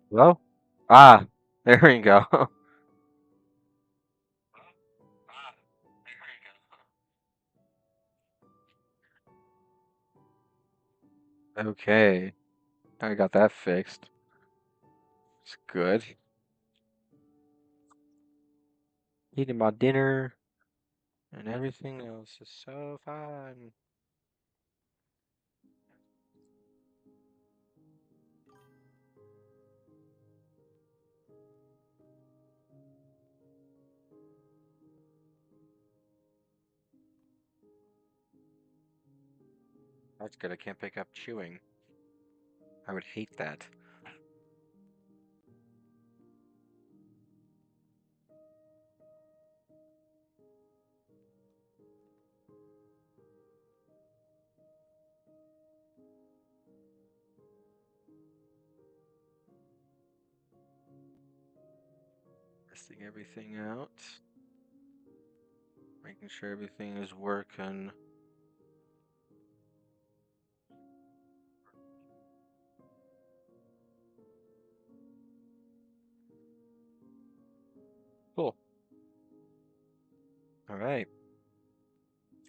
Hello? Ah, there we go. Okay, I got that fixed. It's good. Eating my dinner and everything else is so fine. That's good. I can't pick up chewing. I would hate that. Testing everything out. Making sure everything is working. Cool. All right.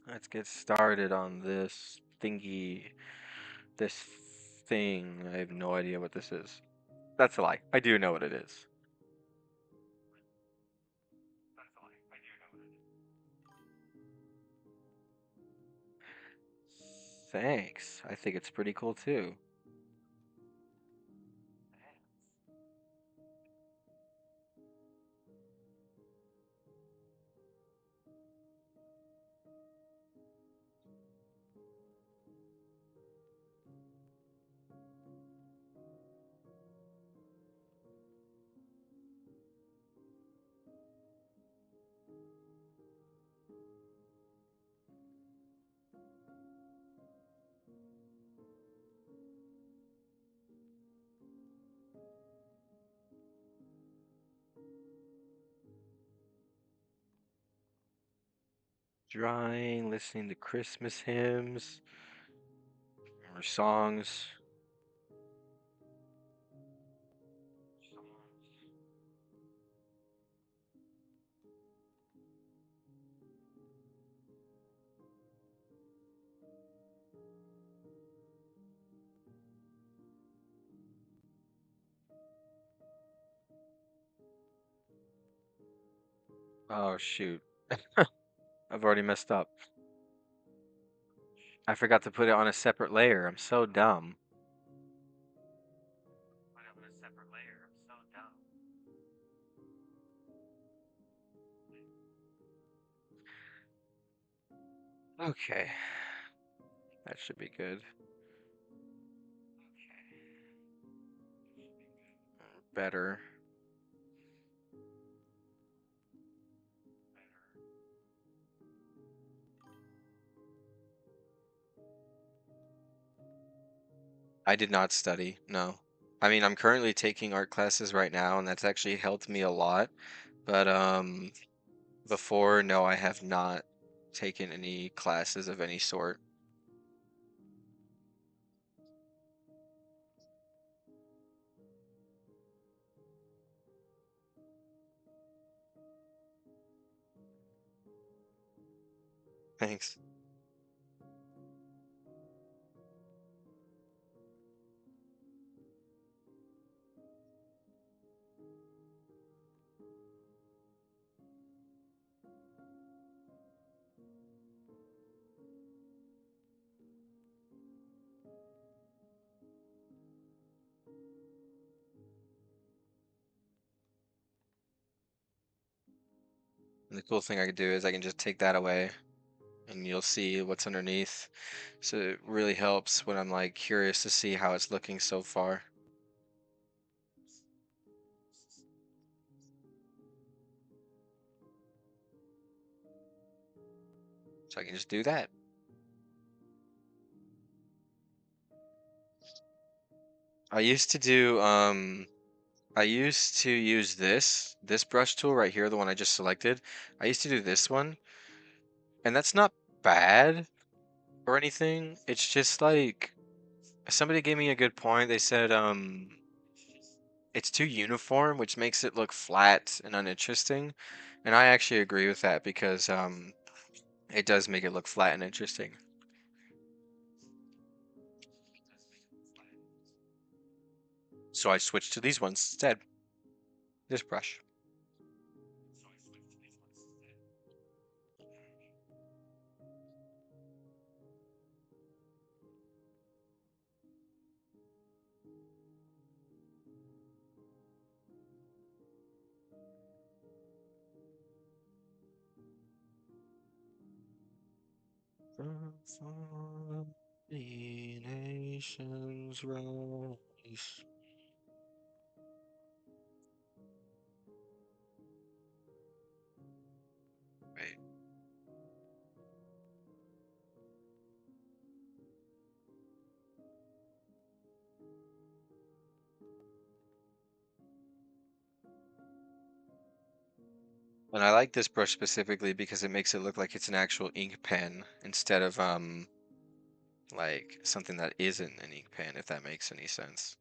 Let's get started on this thingy. This thing. I have no idea what this is. That's a lie. I do know what it is. Thanks. I think it's pretty cool too. Drawing, listening to Christmas hymns or songs. Oh shoot. I've already messed up. I forgot to put it on a separate layer. I'm so dumb. Put it on a separate layer. I'm so dumb. Okay, that should be good. Better. I did not study, no. I mean, I'm currently taking art classes right now, and that's actually helped me a lot. But before, no, I have not taken any classes of any sort. Thanks. And the cool thing I could do is I can just take that away and you'll see what's underneath. So it really helps when I'm like curious to see how it's looking so far. So I can just do that. I used to do I used to use this brush tool right here, the one I just selected. I used to do this one, and that's not bad or anything. It's just like somebody gave me a good point. They said it's too uniform, which makes it look flat and uninteresting. And I actually agree with that because it does make it look flat and interesting. So I switched to these ones instead. This brush. From the nations rise. Right. And I like this brush specifically because it makes it look like it's an actual ink pen instead of like something that isn't an ink pen, if that makes any sense.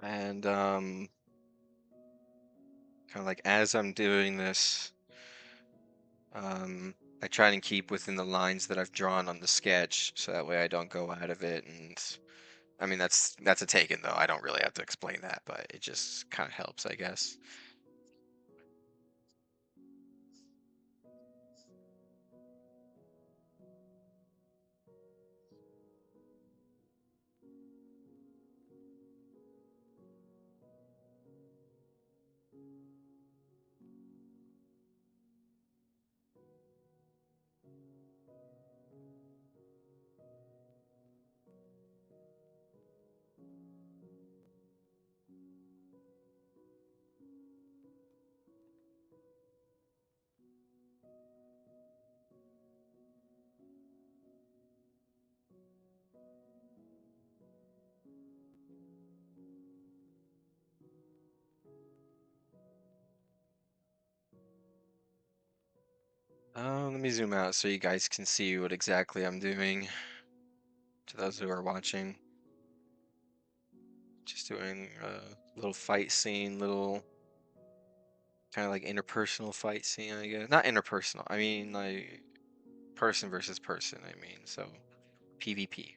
And kind of like as I'm doing this, I try and keep within the lines that I've drawn on the sketch, so that way I don't go out of it. And I mean that's a taken though. I don't really have to explain that, but it just kind of helps, I guess. Let me zoom out so you guys can see what exactly I'm doing. To those who are watching, just doing a little fight scene, little kind of like interpersonal fight scene, I guess. Not interpersonal. I mean like person versus person. I mean so PvP.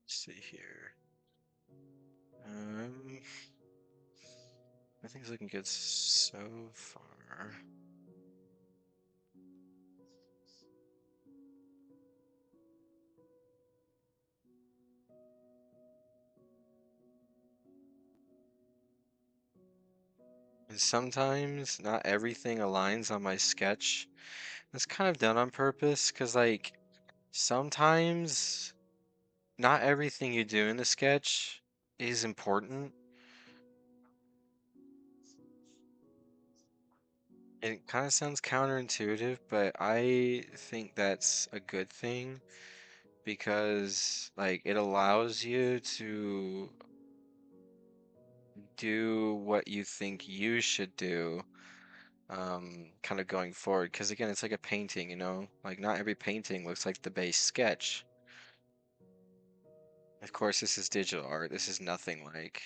Let's see here. Um, Everything's looking good so far. And sometimes not everything aligns on my sketch. That's kind of done on purpose because, like, sometimes not everything you do in the sketch is important. It kind of sounds counterintuitive, but I think that's a good thing because like it allows you to do what you think you should do, kind of going forward. Because again, it's like a painting, you know? Like not every painting looks like the base sketch. Of course, this is digital art. This is nothing like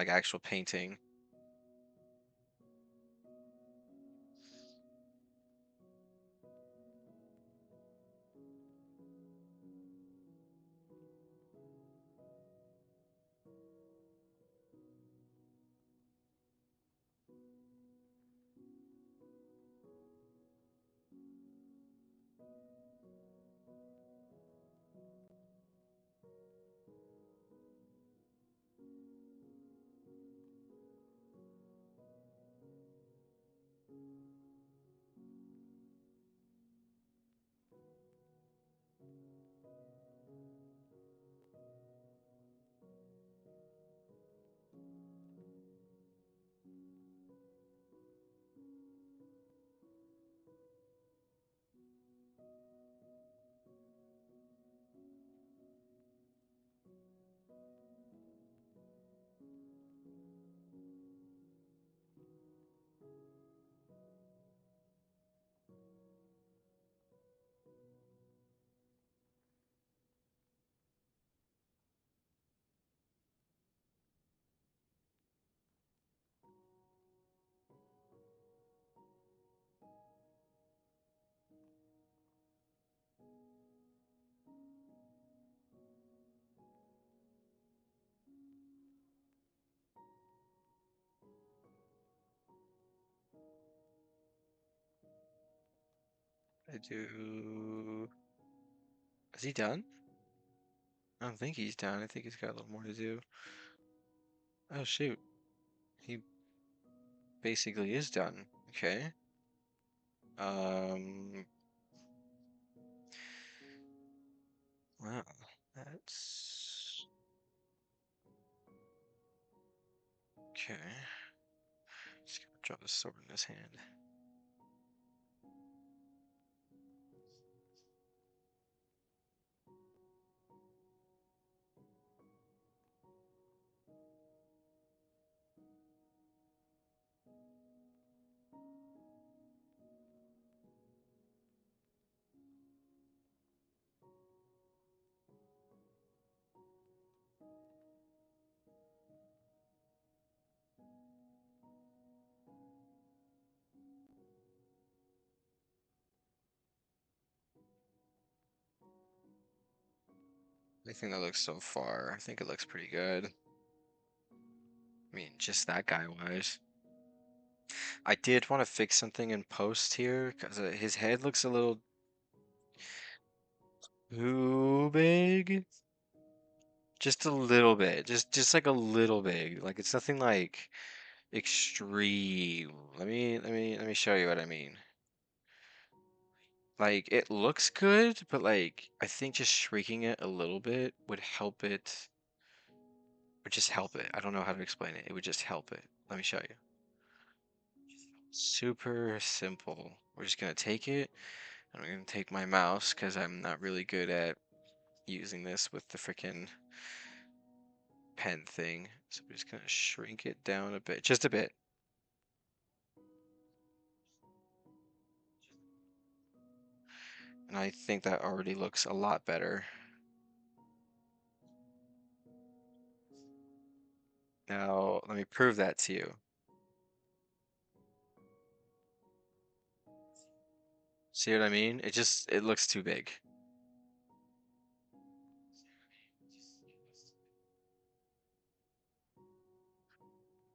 actual painting. I do. Is he done? I don't think he's done. I think he's got a little more to do. Oh shoot. He basically is done. Okay. Um, wow. That's okay. Just gonna drop the sword in his hand. I think that looks so far. I think it looks pretty good. I mean, just that guy wise. I did want to fix something in post here because his head looks a little too big. Just a little bit. Just like a little big. Like it's nothing like extreme. Let me show you what I mean. Like it looks good, but like I think just shrinking it a little bit would just help it. I don't know how to explain it. It would just help it. Let me show you. Super simple. We're just gonna take it, and I'm gonna take my mouse because I'm not really good at using this with the freaking pen thing. So we're just gonna shrink it down a bit, just a bit. And I think that already looks a lot better. Now, let me prove that to you. See what I mean? It looks too big.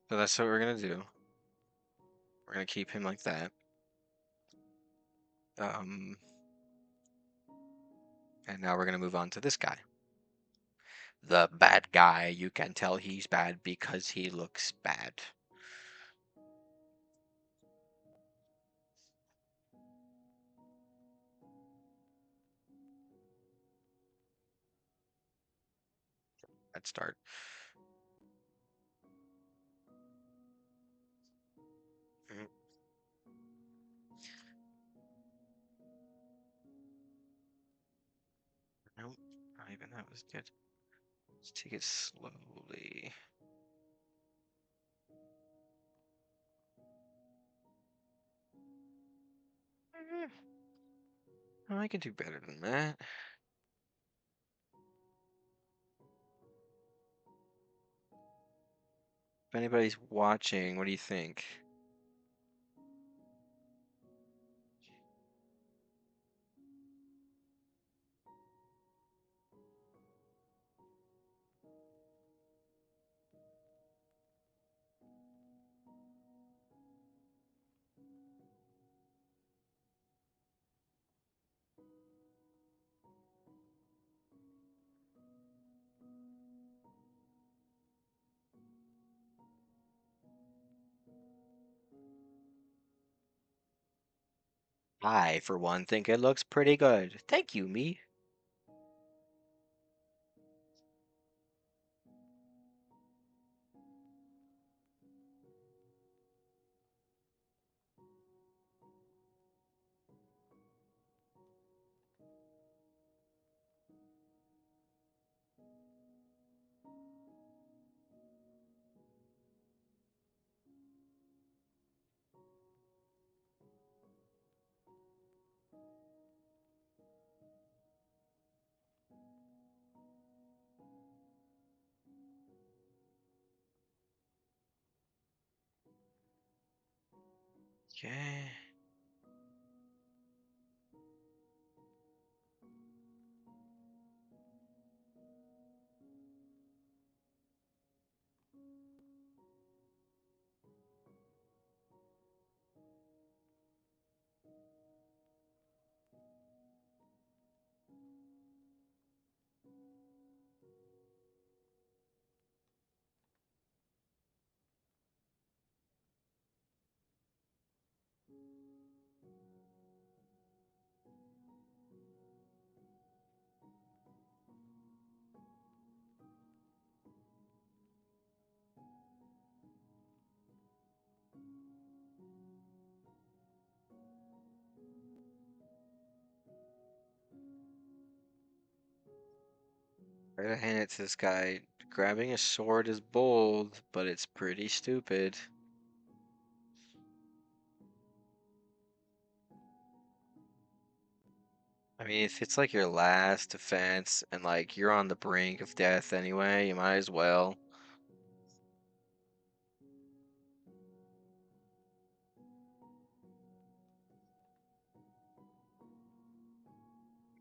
So that's what we're gonna do. We're gonna keep him like that. Um, and now we're gonna move on to this guy. The bad guy. You can tell he's bad because he looks bad. Let's start. Mhm. even that was good. Let's take it slowly. Oh, I can do better than that. If anybody's watching, what do you think? I, for one, think it looks pretty good. Thank you, me. Okay. I gotta hand it to this guy. Grabbing a sword is bold, but it's pretty stupid. I mean, if it's like your last defense and like you're on the brink of death anyway, you might as well.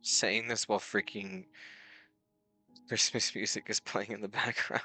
Saying this while freaking Christmas music is playing in the background.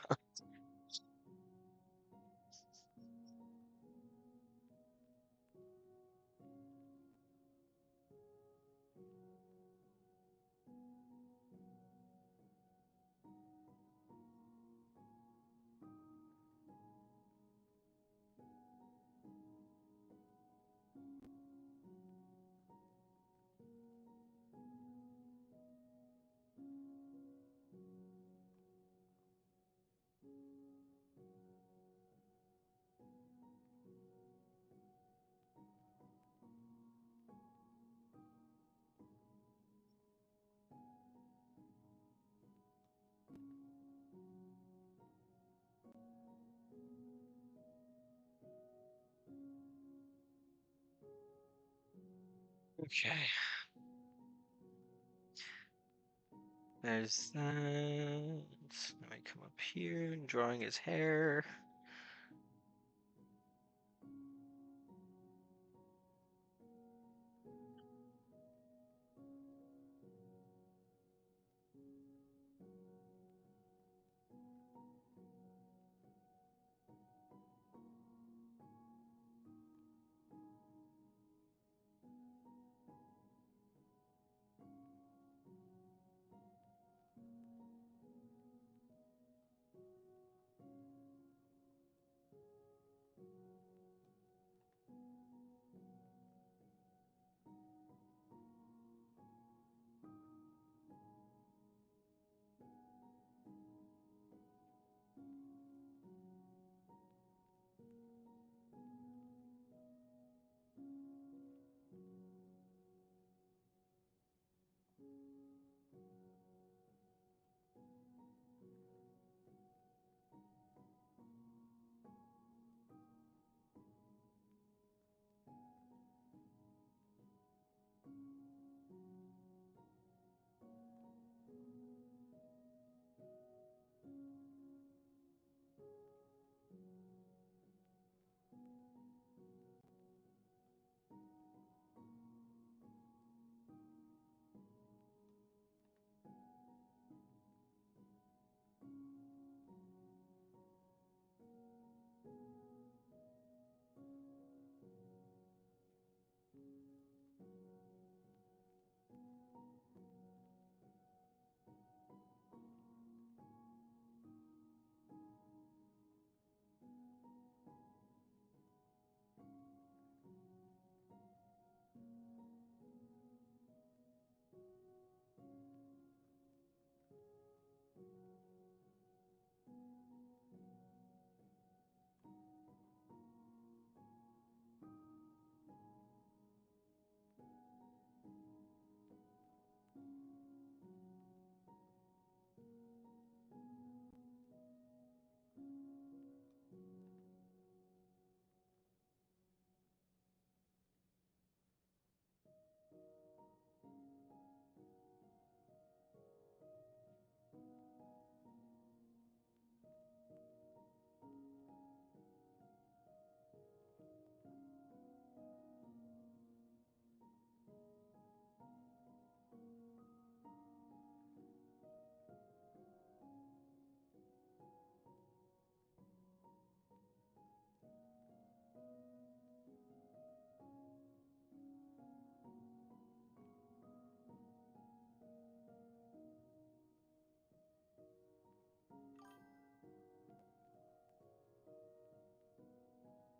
Okay. There's that. Let me come up here and drawing his hair.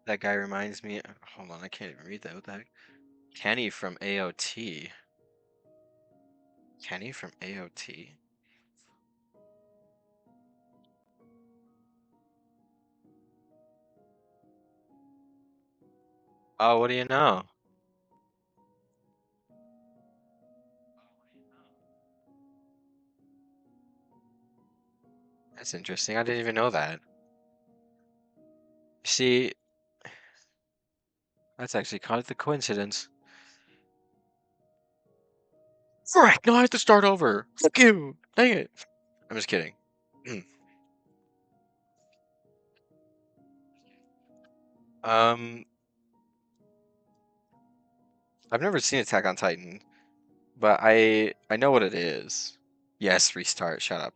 That guy reminds me. Hold on, I can't even read that. What the heck? Kenny from AOT. Kenny from AOT. Oh, what do you know? That's interesting. I didn't even know that. See, that's actually quite the coincidence. Frick! No, I have to start over. Fuck you! Dang it! I'm just kidding. um, I've never seen Attack on Titan, but I know what it is. Yes, restart. Shut up.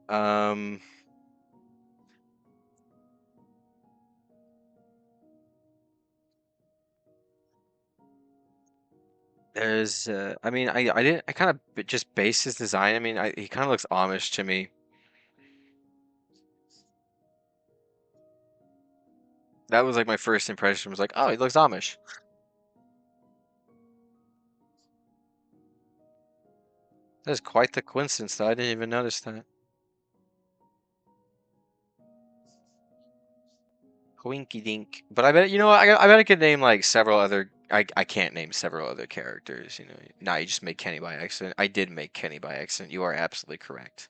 Um, there's I mean I didn't I kind of just based his design. I mean he kind of looks Amish to me. That was like my first impression was like, oh, he looks Amish. That's quite the coincidence though. I didn't even notice that. Winky dink. But I bet you know what, I bet I could name like several other I can't name several other characters, you know. Nah, you just made Kenny by accident. I did make Kenny by accident. You are absolutely correct.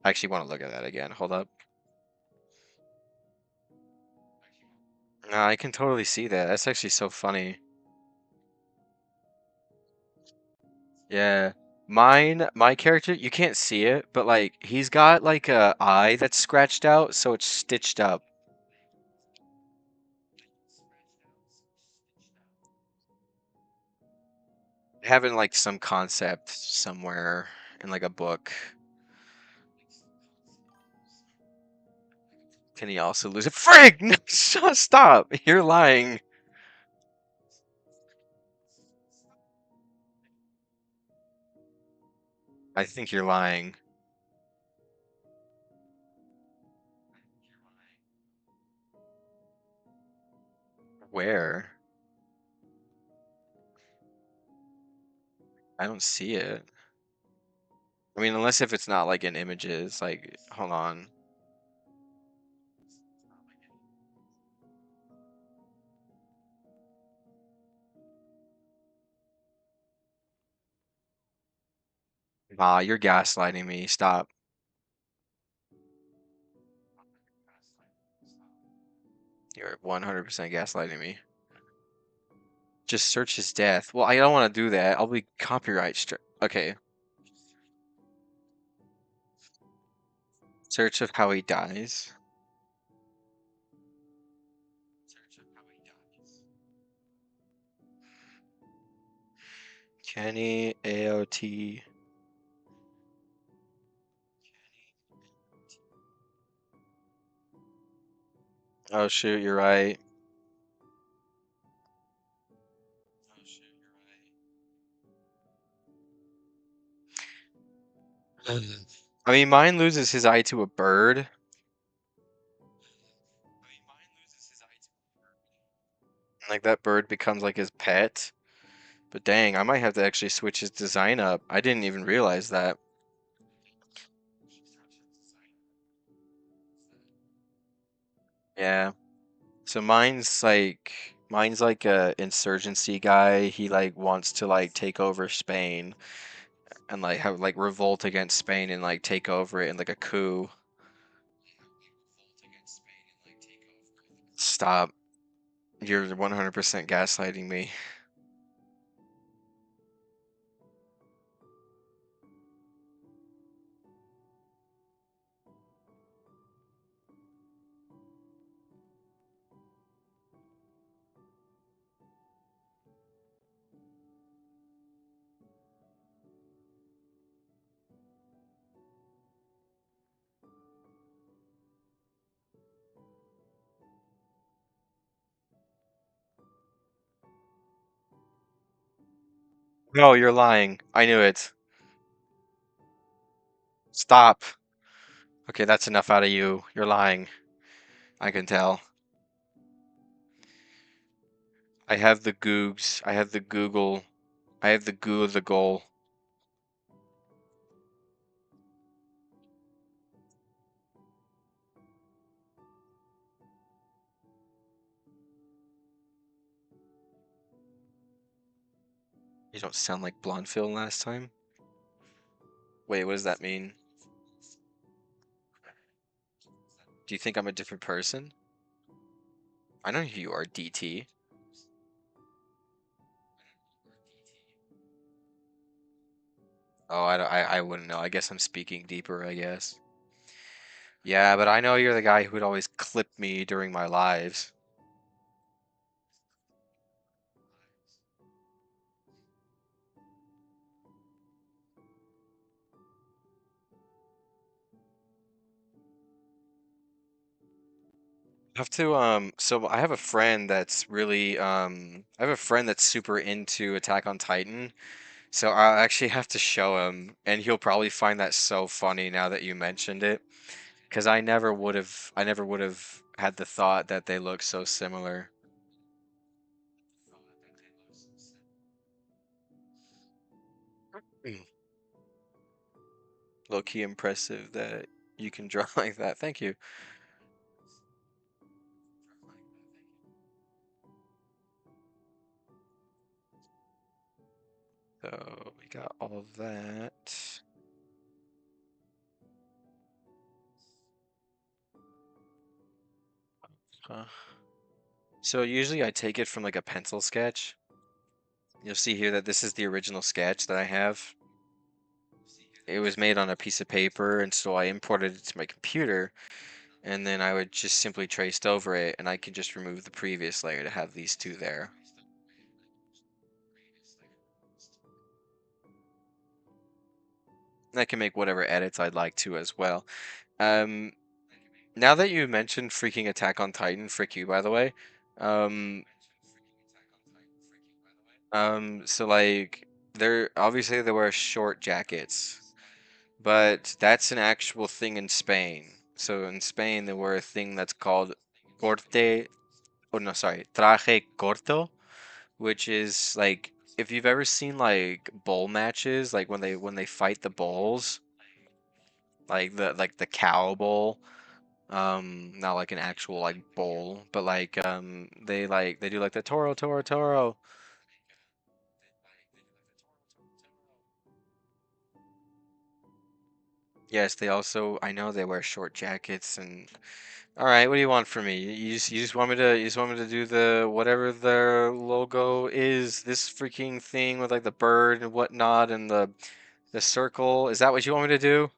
I actually want to look at that again. Hold up. Nah, I can totally see that. That's actually so funny. Yeah. My character, you can't see it, but like he's got like a eye that's scratched out, so it's stitched up. Having like some concept somewhere in like a book. Can he also lose it? Frig! No, stop! You're lying. I think you're lying. Where? I don't see it. I mean, unless if it's not like in images, like, hold on. Nah, you're gaslighting me. Stop. You're 100% gaslighting me. Just search his death. Well, I don't want to do that. I'll be copyright stri Okay. Search of how he dies. Kenny AOT. Oh shoot, you're right. I mean, mine loses his eye to a bird. Like that bird becomes like his pet. But dang, I might have to actually switch his design up. I didn't even realize that. Yeah. So mine's like a insurgency guy. He like wants to like take over Spain and like have like revolt against Spain and like take over it in like a coup. Stop. You're 100% gaslighting me. No, you're lying. I knew it. Stop. Okay, that's enough out of you. You're lying. I can tell. I have the Googs. I have the Google. I have the goo of the goal. You don't sound like Blondfield last time. Wait, what does that mean? Do you think I'm a different person? I know who you are, DT. Oh, I wouldn't know. I guess I'm speaking deeper, I guess. Yeah, but I know you're the guy who would always clip me during my lives. I have to so I have a friend that's really I have a friend that's super into Attack on Titan. So I actually have to show him, and he'll probably find that so funny now that you mentioned it, because I never would have had the thought that they look so similar. Mm. Low key impressive that you can draw like that. Thank you. So we got all of that. Huh. So usually I take it from like a pencil sketch. You'll see here that this is the original sketch that I have. It was made on a piece of paper, and so I imported it to my computer, and then I would just simply traced over it, and I could just remove the previous layer to have these two there. And I can make whatever edits I'd like to as well. Um, Now that you mentioned freaking Attack on Titan, frick you, by the way. Um, so like, they're obviously they wear short jackets, but that's an actual thing in Spain. So in Spain, they wear a thing that's called corte, oh no, sorry, traje corto, which is like if you've ever seen like bull matches, like when they fight the bulls, like the cow bull, not like an actual like bull, but like they do like the toro toro toro. Yes, they also I know they wear short jackets and all right, what do you want from me? You just want me to you just want me to do the whatever the logo is, this freaking thing with like the bird and whatnot and the circle. Is that what you want me to do?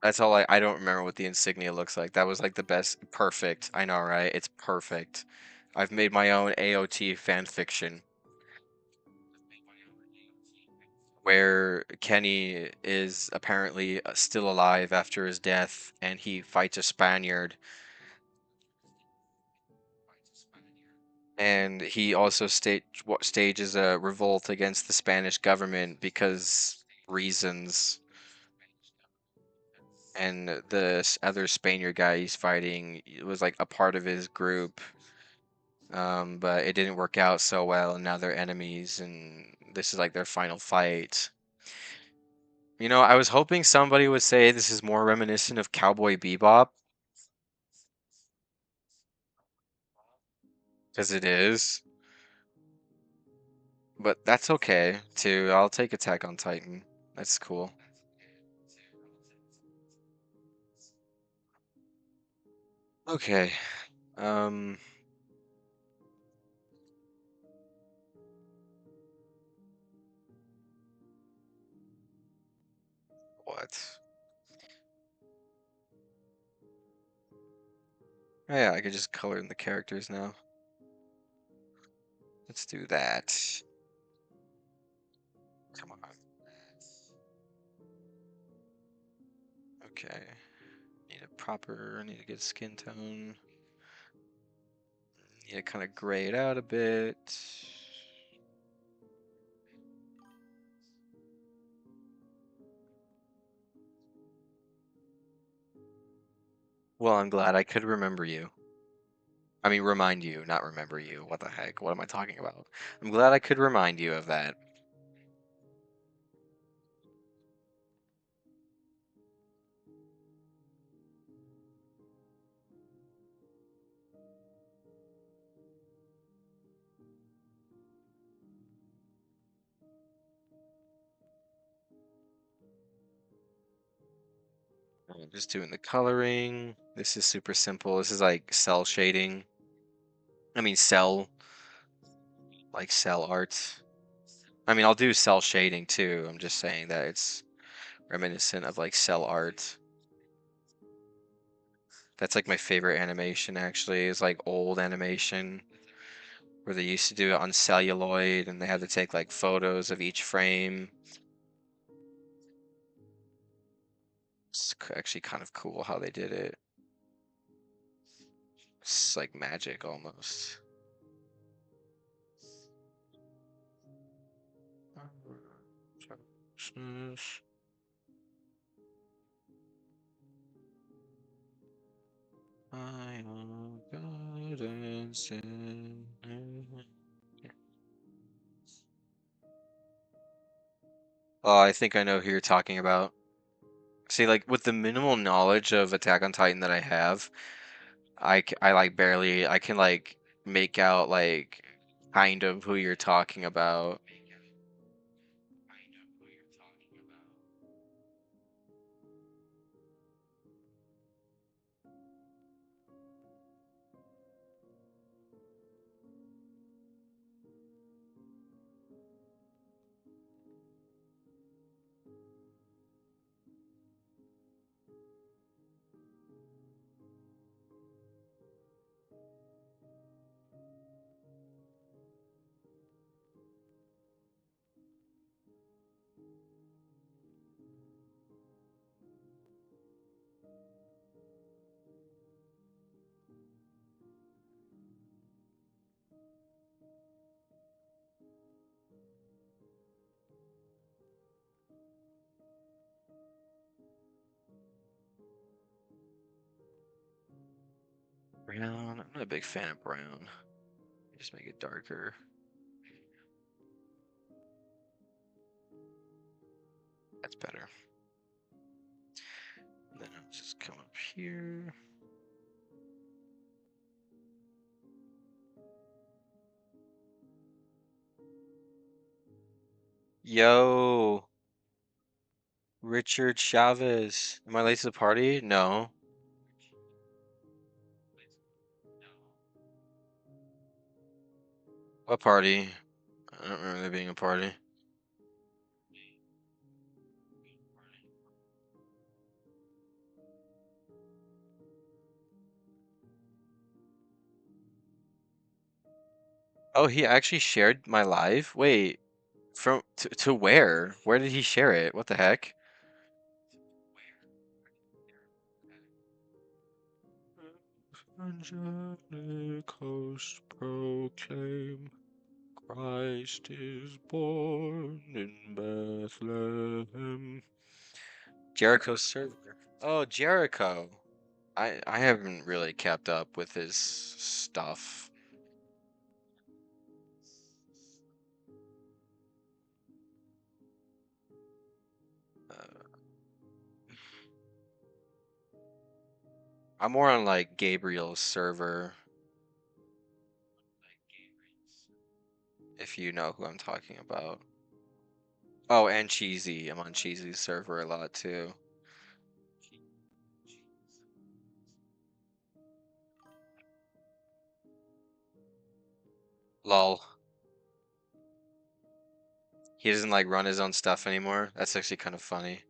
That's all I don't remember what the insignia looks like. That was like the best. Perfect. I know, right? It's perfect. I've made my own AOT fan fiction where Kenny is apparently still alive after his death and he fights a Spaniard and he also stages a revolt against the Spanish government because reasons. And the other Spaniard guy he's fighting was like a part of his group, but it didn't work out so well, and now they're enemies, and this is like their final fight. You know, I was hoping somebody would say this is more reminiscent of Cowboy Bebop, because it is, but that's okay too. I'll take Attack on Titan. That's cool. Okay. Um, what? Oh, yeah, I could just color in the characters now. Let's do that. Come on. Okay. Need a good skin tone. Need to kind of gray it out a bit. Well, I'm glad I could remember you. I mean, remind you, not remember you. What the heck? What am I talking about? I'm glad I could remind you of that. Just doing the coloring. This is super simple. This is like cell shading. I mean, like cell art. I mean, I'll do cell shading too. I'm just saying that it's reminiscent of like cell art. That's like my favorite animation actually, is like old animation where they used to do it on celluloid and they had to take like photos of each frame. It's actually kind of cool how they did it. It's like magic almost. I am guidance in. Oh, I think I know who you're talking about. See, like with the minimal knowledge of Attack on Titan that I have, I like barely, I can like make out like kind of who you're talking about. Brown, I'm not a big fan of brown. Just make it darker. That's better. And then I'll just come up here. Yo, Richard Chavez. Am I late to the party? No. What party? I don't remember there being a party. Oh, he actually shared my live? Wait, from to where? Where did he share it? What the heck? Angelic host proclaim Christ is born in Bethlehem. Jericho server. Oh, Jericho. I haven't really kept up with his stuff. Uh, I'm more on like Gabriel's server, if you know who I'm talking about. Oh, and Cheesy. I'm on Cheesy's server a lot too. Lol. He doesn't like run his own stuff anymore. That's actually kind of funny.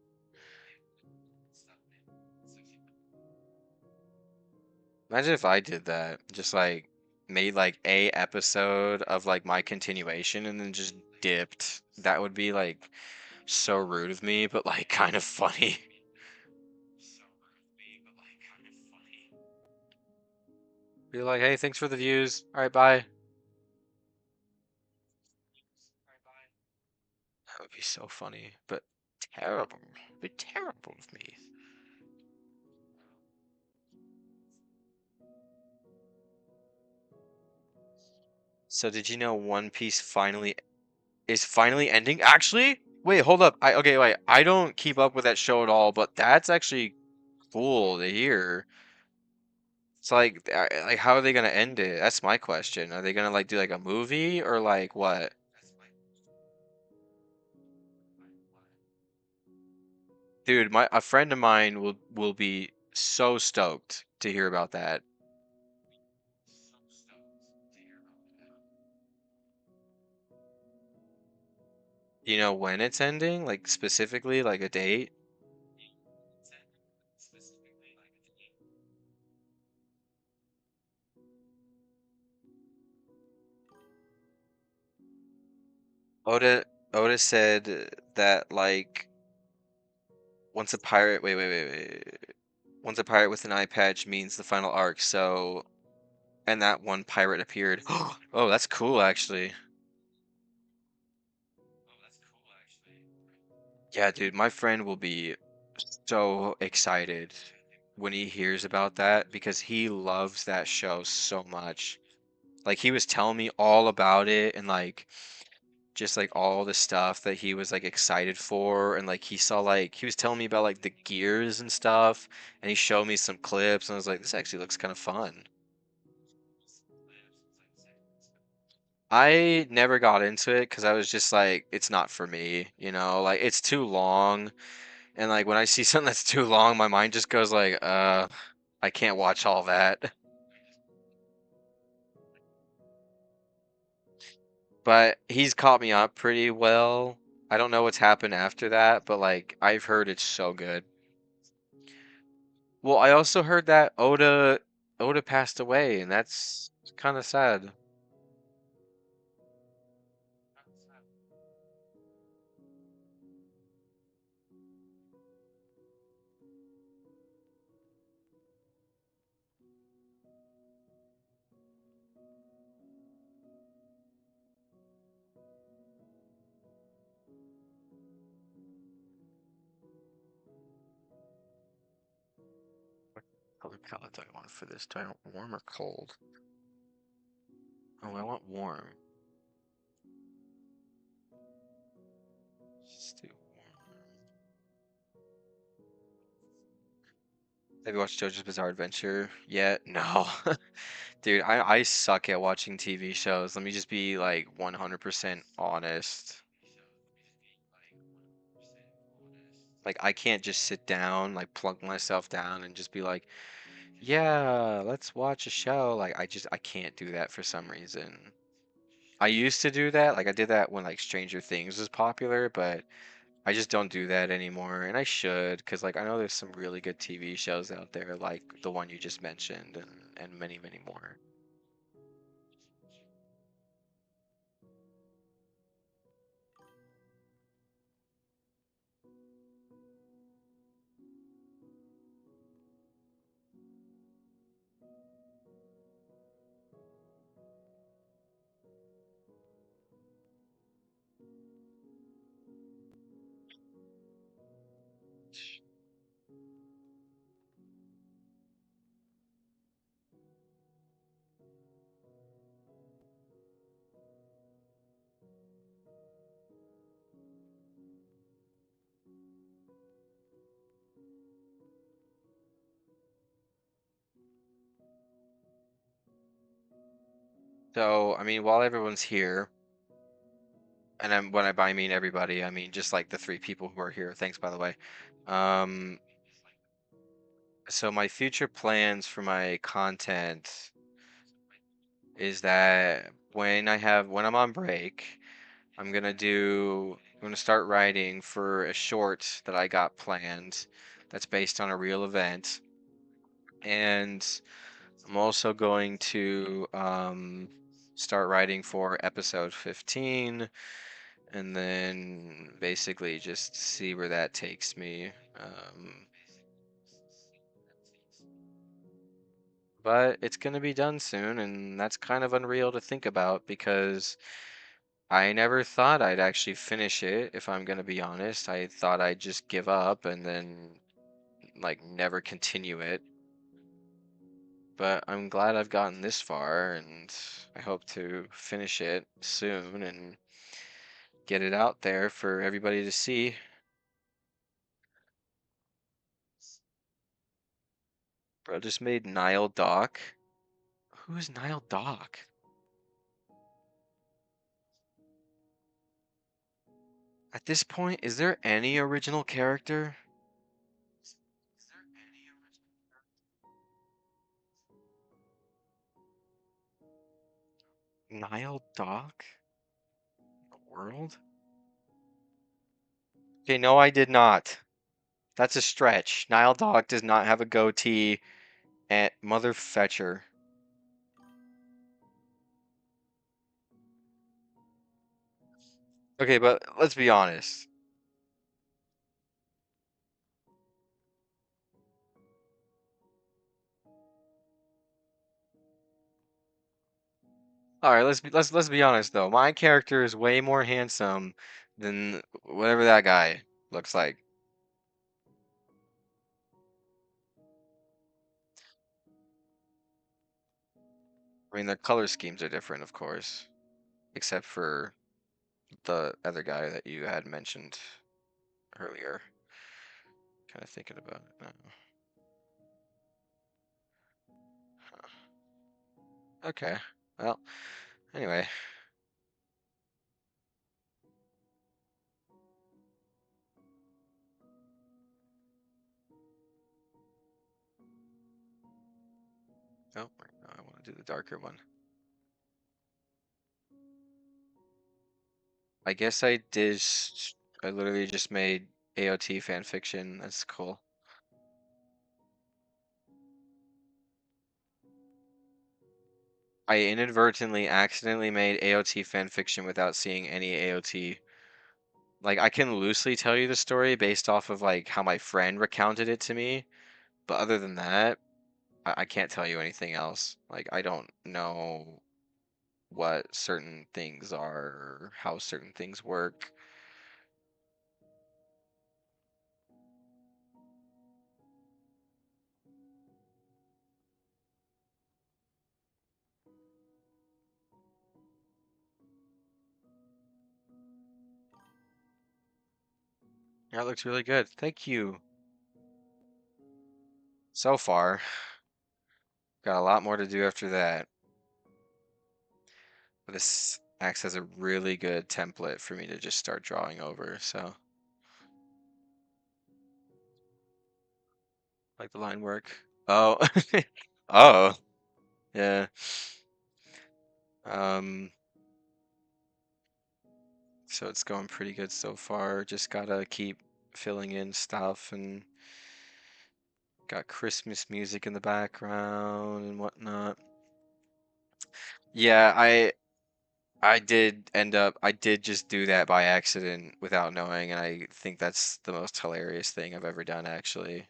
Imagine if I did that. Just like made like a episode of like my continuation and then just dipped. That would be like so rude of me, but like kind of funny. Be like, hey, thanks for the views. All right, bye. That would be so funny, but terrible. Be terrible of me. So did you know One Piece finally ending? Actually, wait, hold up. Okay, wait. I don't keep up with that show at all, but that's actually cool to hear. It's like how are they gonna end it? That's my question. Are they gonna like do like a movie or like what? Dude, my a friend of mine will be so stoked to hear about that. Do you know when it's ending? Like specifically, like a date? Oda Oda said that like once a pirate wait. Once a pirate with an eye patch means the final arc, so and that one pirate appeared. Oh, that's cool actually. Yeah, dude, my friend will be so excited when he hears about that because he loves that show so much. Like he was telling me all about it and like just like all the stuff that he was like excited for and like he saw like he was telling me about like the gears and stuff and he showed me some clips and I was like this actually looks kind of fun. I never got into it because I was just like it's not for me, like it's too long and like when I see something that's too long my mind just goes like I can't watch all that. But he's caught me up pretty well. I don't know what's happened after that, but like I've heard it's so good. Well, I also heard that Oda passed away, and that's kind of sad. What color palette do I want for this? Do I want warm or cold? Oh, I want warm. Let's do warm. Have you watched JoJo's Bizarre Adventure yet? No. Dude, I suck at watching TV shows. Let me just be like 100% honest. Like I can't just sit down, like plunk myself down and just be like, "Yeah, let's watch a show." Like I can't do that for some reason. I used to do that. Like I did that when like Stranger Things was popular, but I just don't do that anymore. And I should, because like I know there's some really good TV shows out there, like the one you just mentioned, and many, many more. So, I mean, while everyone's here, and when I by mean everybody, I mean just like the three people who are here. Thanks, by the way. Um, so my future plans for my content is that when I'm on break, I'm gonna start writing for a short that I got planned that's based on a real event. And I'm also going to start writing for episode 15 and then basically just see where that takes me. But it's going to be done soon, and that's kind of unreal to think about because I never thought I'd actually finish it, if I'm going to be honest. I thought I'd just give up and then like never continue it. but I'm glad I've gotten this far, and I hope to finish it soon and get it out there for everybody to see. Bro just made Nile Doc. Who is Nile Doc? At this point, is there any original character? Nile Doc? World? Okay, no, I did not. That's a stretch. Nile Dog does not have a goatee and Mother Fetcher. Okay, but let's be honest. All right, let's be honest though. My character is way more handsome than whatever that guy looks like. I mean, their color schemes are different, of course, except for the other guy that you had mentioned earlier. Kind of thinking about it now. Okay. Well, anyway. Oh, wait, no, I want to do the darker one. I guess I did. I literally just made AOT fan fiction. That's cool. I inadvertently, accidentally made AOT fan fiction without seeing any AOT. Like, I can loosely tell you the story based off of like how my friend recounted it to me, but other than that, I can't tell you anything else. Like, I don't know what certain things are, or how certain things work. That looks really good. Thank you. So far, got a lot more to do after that. But this acts as a really good template for me to just start drawing over. So, like the line work. Oh, oh, yeah. Um, so it's going pretty good so far. Just gotta keep filling in stuff and got Christmas music in the background and whatnot. Yeah, I did just do that by accident without knowing, and I think that's the most hilarious thing I've ever done, actually.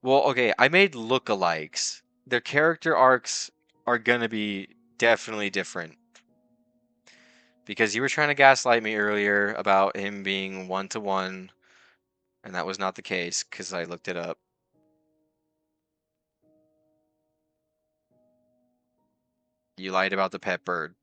Well, okay, I made lookalikes. Their character arcs are gonna be definitely different because you were trying to gaslight me earlier about him being one to one, and that was not the case because I looked it up. You lied about the pet bird.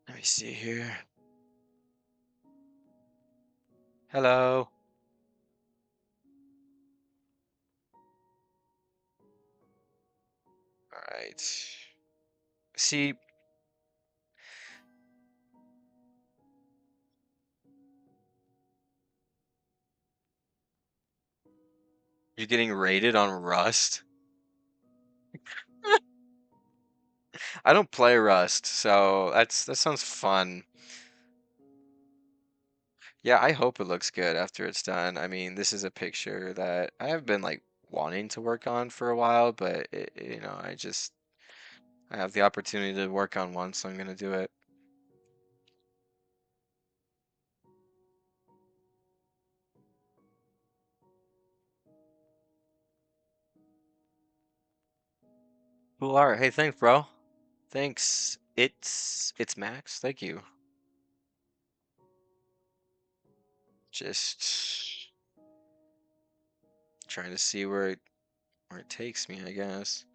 Let me see here. Hello. All right. See, you're getting rated on Rust. I don't play Rust, so that sounds fun. Yeah, I hope it looks good after it's done. I mean, this is a picture that I have been like wanting to work on for a while, but I have the opportunity to work on one, so I'm gonna do it. Cool art. Hey, thanks, bro. Thanks. It's max. Thank you. Just trying to see where it takes me, I guess.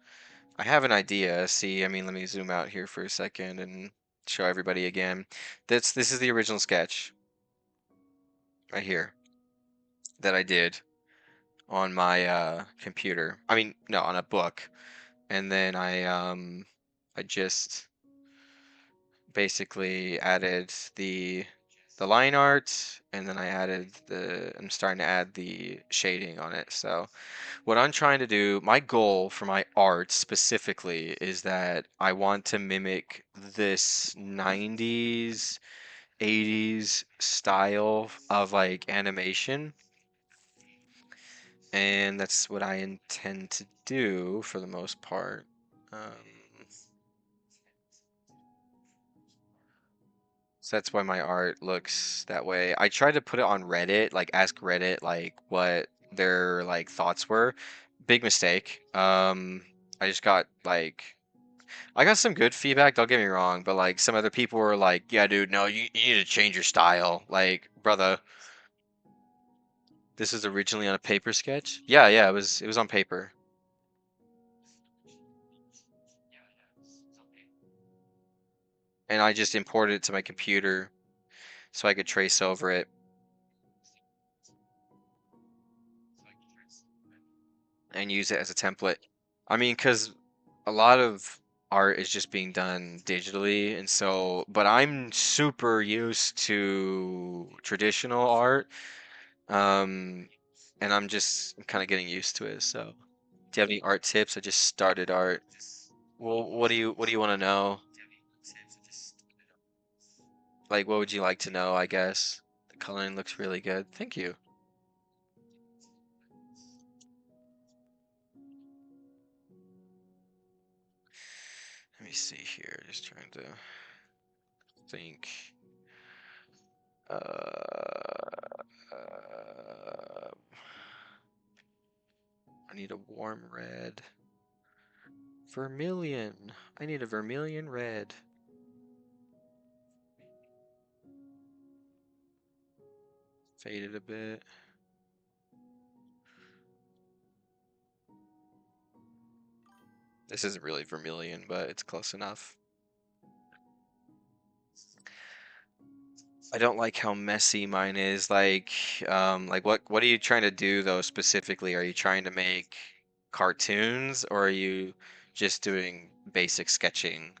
I have an idea. See, I mean, let me zoom out here for a second and show everybody again. This is the original sketch right here that I did on my computer. I mean, no, on a book. And then I just basically added the line art, and then I'm starting to add the shading on it. So what I'm trying to do, my goal for my art specifically is that I want to mimic this 90s, 80s style of like animation, and that's what I intend to do for the most part. Um, So that's why my art looks that way. I tried to put it on Reddit, like ask Reddit like what their like thoughts were. Big mistake. I just got like I got some good feedback, don't get me wrong, but like some other people were like, "Yeah, dude, no, you need to change your style." Like, brother, this was originally on a paper sketch. Yeah, yeah, it was on paper. And I just imported it to my computer so I could trace over it and use it as a template. I mean, because a lot of art is just being done digitally, and so, but I'm super used to traditional art, um, and I'm just kind of getting used to it. So, do you have any art tips? I just started art. Well, what do you want to know? Like, what would you like to know, I guess? The coloring looks really good. Thank you. Let me see here. Just trying to think. Uh, I need a warm red. Vermilion. I need a vermilion red. Faded a bit. This isn't really vermilion, but it's close enough. I don't like how messy mine is. Like what are you trying to do though specifically? Are you trying to make cartoons or are you just doing basic sketching?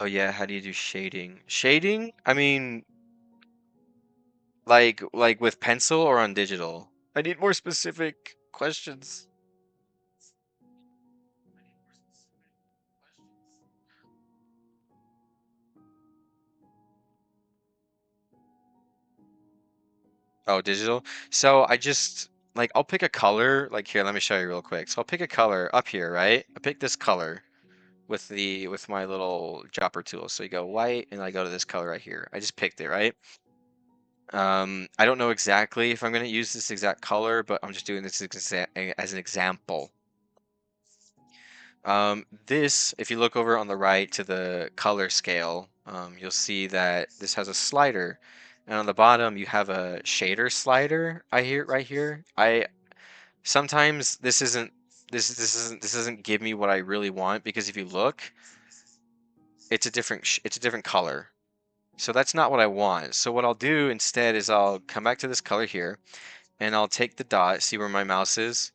Oh yeah, how do you do shading? Shading? I mean, like with pencil or on digital? I need more specific questions. Oh, digital. So I just like I'll pick a color. Like here, let me show you real quick. So I'll pick a color up here, right? I pick this color with my little dropper tool. So you go white, and I go to this color right here. I just picked it, right? I don't know exactly if I'm going to use this exact color, but I'm just doing this as an example. This, if you look over on the right to the color scale, you'll see that this has a slider, and on the bottom you have a shader slider. I hear right here. I sometimes this doesn't give me what I really want because if you look, it's a different color. So that's not what I want. So what I'll do instead is I'll come back to this color here and I'll take the dot, see where my mouse is,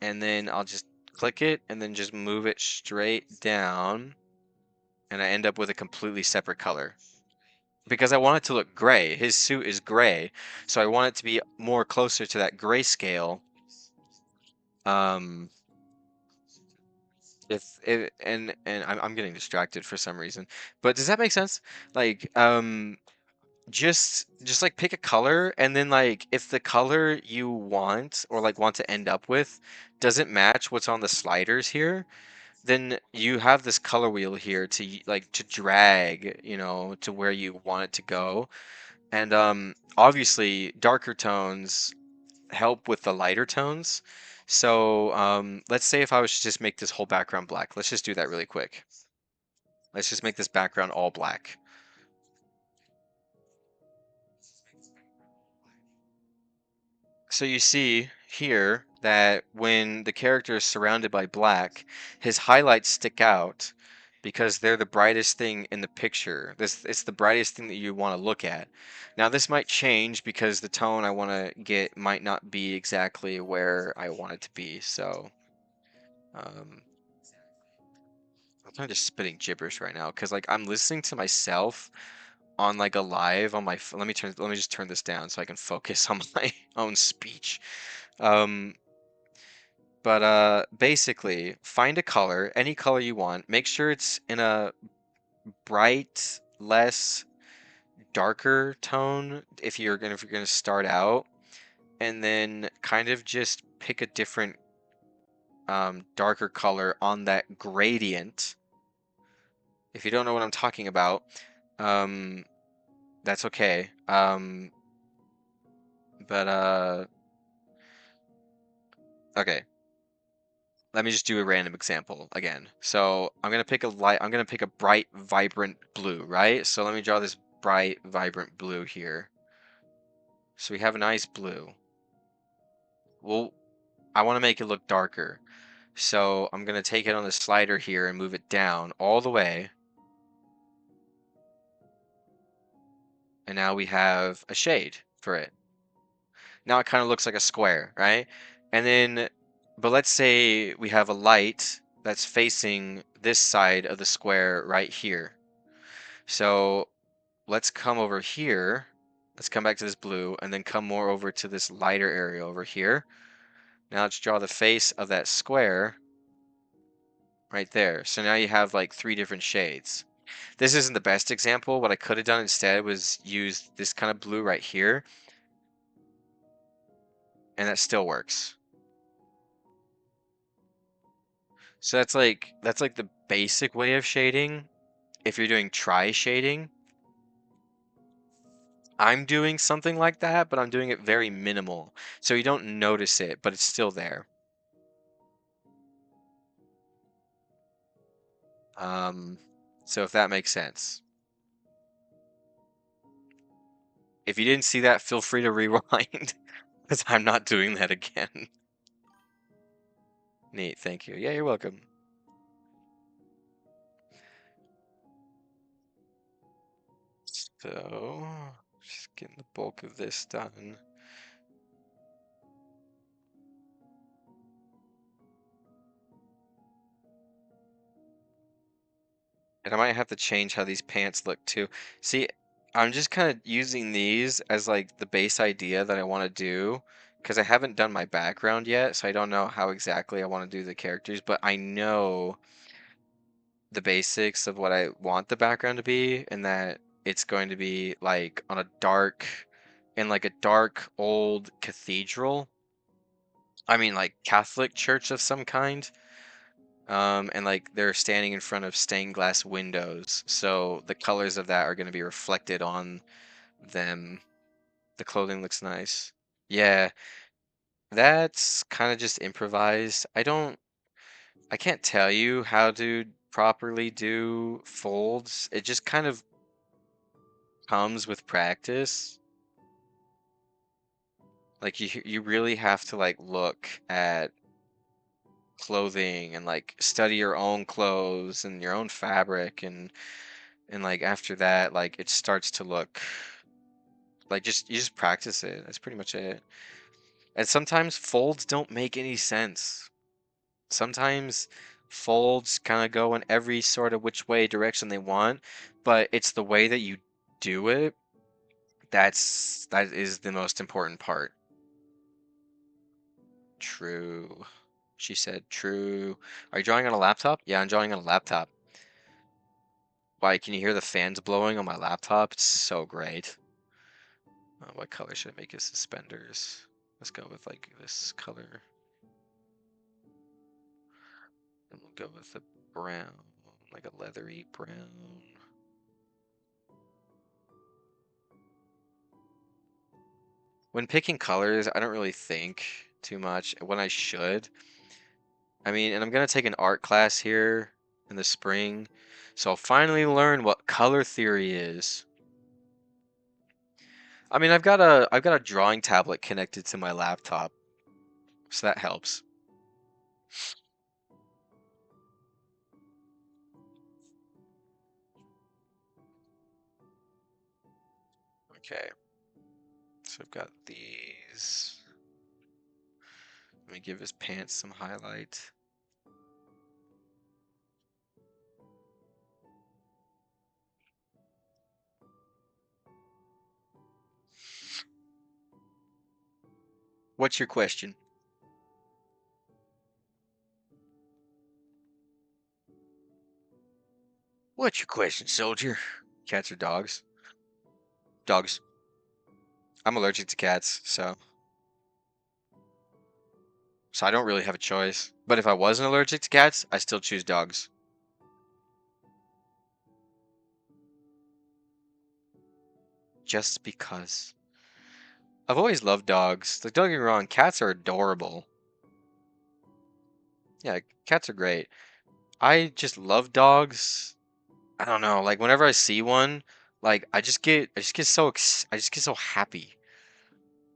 and then I'll just click it and then just move it straight down and I end up with a completely separate color. Because I want it to look gray. His suit is gray, so I want it to be more closer to that grayscale. Um, if it and I'm getting distracted for some reason, but does that make sense? Like, just like pick a color and then like if the color you want or like want to end up with doesn't match what's on the sliders here, then you have this color wheel here to like to drag, to where you want it to go. And obviously darker tones help with the lighter tones. So let's say if I was to just make this whole background black. Let's just do that really quick. Let's just make this background all black. So you see here that when the character is surrounded by black, his highlights stick out because they're the brightest thing in the picture. It's the brightest thing that you want to look at. Now this might change because the tone I want to get might not be exactly where I want it to be. So um, I'm kind of just spitting gibberish right now because like I'm listening to myself on like a live on my let me just turn this down so I can focus on my own speech. Um, but basically, find a color, any color you want. Make sure it's in a bright, less darker tone if you're gonna start out, and then kind of just pick a different darker color on that gradient. If you don't know what I'm talking about, um, that's okay. But okay. Let me just do a random example again. So I'm gonna pick a bright, vibrant blue, right? So let me draw this bright, vibrant blue here. So we have a nice blue. Well, I want to make it look darker. So I'm gonna take it on the slider here and move it down all the way. And now we have a shade for it. Now it kind of looks like a square, right? And then, but let's say we have a light that's facing this side of the square right here. So let's come over here. Let's come back to this blue and then come more over to this lighter area over here. Now let's draw the face of that square right there. So now you have like 3 different shades. This isn't the best example. What I could have done instead was use this kind of blue right here, and that still works. So that's like the basic way of shading. If you're doing tri shading, I'm doing something like that, but I'm doing it very minimal. So you don't notice it, but it's still there. Um, so if that makes sense. If you didn't see that, feel free to rewind, because I'm not doing that again. Neat, thank you. Yeah, you're welcome. So, just getting the bulk of this done. And I might have to change how these pants look too. See, I'm just kind of using these as like the base idea that I want to do because I haven't done my background yet, so I don't know how exactly I want to do the characters, but I know the basics of what I want the background to be, and that it's going to be like on a dark, in like a dark old cathedral. I mean, like Catholic church of some kind. And like they're standing in front of stained glass windows, so the colors of that are going to be reflected on them. The clothing looks nice. Yeah, that's kind of just improvised. I can't tell you how to properly do folds. It just kind of comes with practice. Like you really have to like look at clothing and like study your own clothes and your own fabric, and like after that like it starts to look like just you just practice it. That's pretty much it. And sometimes folds don't make any sense. Sometimes folds kind of go in every sort of which way direction they want, but it's the way that you do it that is the most important part. True. She said true. Are you drawing on a laptop? Yeah, I'm drawing on a laptop. Why, can you hear the fans blowing on my laptop? It's so great. What color should I make his suspenders? Let's go with like this color. And we'll go with the brown, like a leathery brown. when picking colors, I don't really think too much when I should. I mean, and I'm gonna take an art class here in the spring, so I'll finally learn what color theory is. I mean, I've got a drawing tablet connected to my laptop, so that helps. Okay, so I've got these. Let me give his pants some highlight. What's your question? What's your question, soldier? Cats or dogs? Dogs. I'm allergic to cats, so I don't really have a choice. But if I wasn't allergic to cats, I still choose dogs. Just because. I've always loved dogs. Like, don't get me wrong, cats are adorable. Yeah, cats are great. I just love dogs. I don't know, like whenever I see one, like I just get I just get so happy.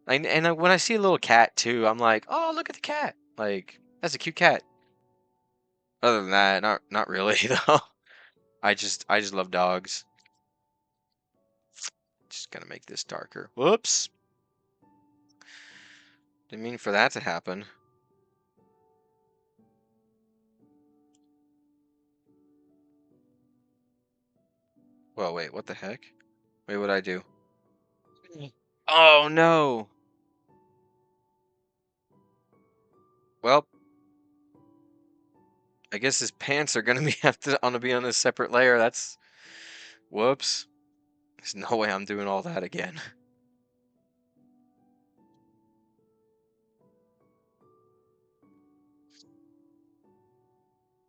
And when I see a little cat too, I'm like, "Oh, look at the cat." Like, that's a cute cat. Other than that, not really though. I just love dogs. Just gonna make this darker. Whoops. Didn't mean for that to happen. Well, wait, what the heck? Wait, what'd I do? Oh no. Well, I guess his pants are gonna be have to on to be on a separate layer. That's whoops. There's no way I'm doing all that again.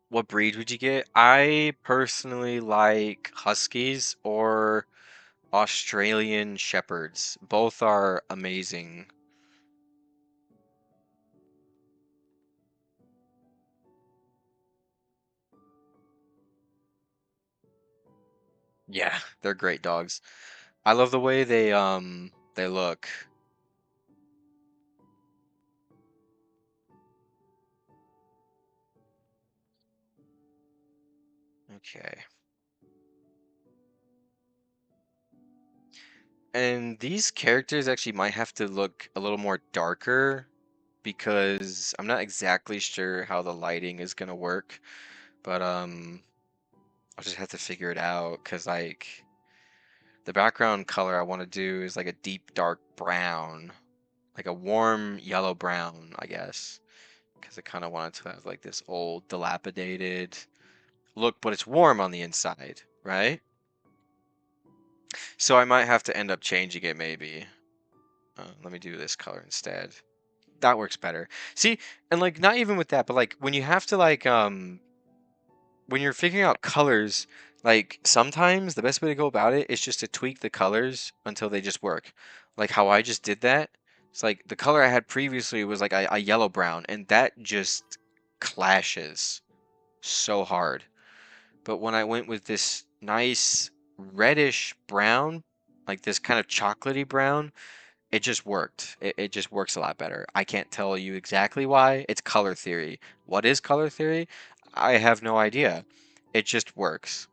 What breed would you get? I personally like Huskies or Australian Shepherds. Both are amazing. Yeah, they're great dogs. I love the way they look. Okay. And these characters actually might have to look a little more darker because I'm not exactly sure how the lighting is gonna work, but I'll just have to figure it out because like the background color I want to do is like a deep dark brown, like a warm yellow brown, I guess, because I kind of wanted to have like this old dilapidated look, but it's warm on the inside, right? So I might have to end up changing it maybe. Let me do this color instead. That works better. See, and like not even with that, but like when you have to like when you're figuring out colors, like sometimes the best way to go about it is just to tweak the colors until they just work. Like how I just did that. It's like the color I had previously was like a yellow brown, and that just clashes so hard. But when I went with this nice reddish brown, like this kind of chocolatey brown, it just worked. It just works a lot better. I can't tell you exactly why. It's color theory. What is color theory? I have no idea. It just works.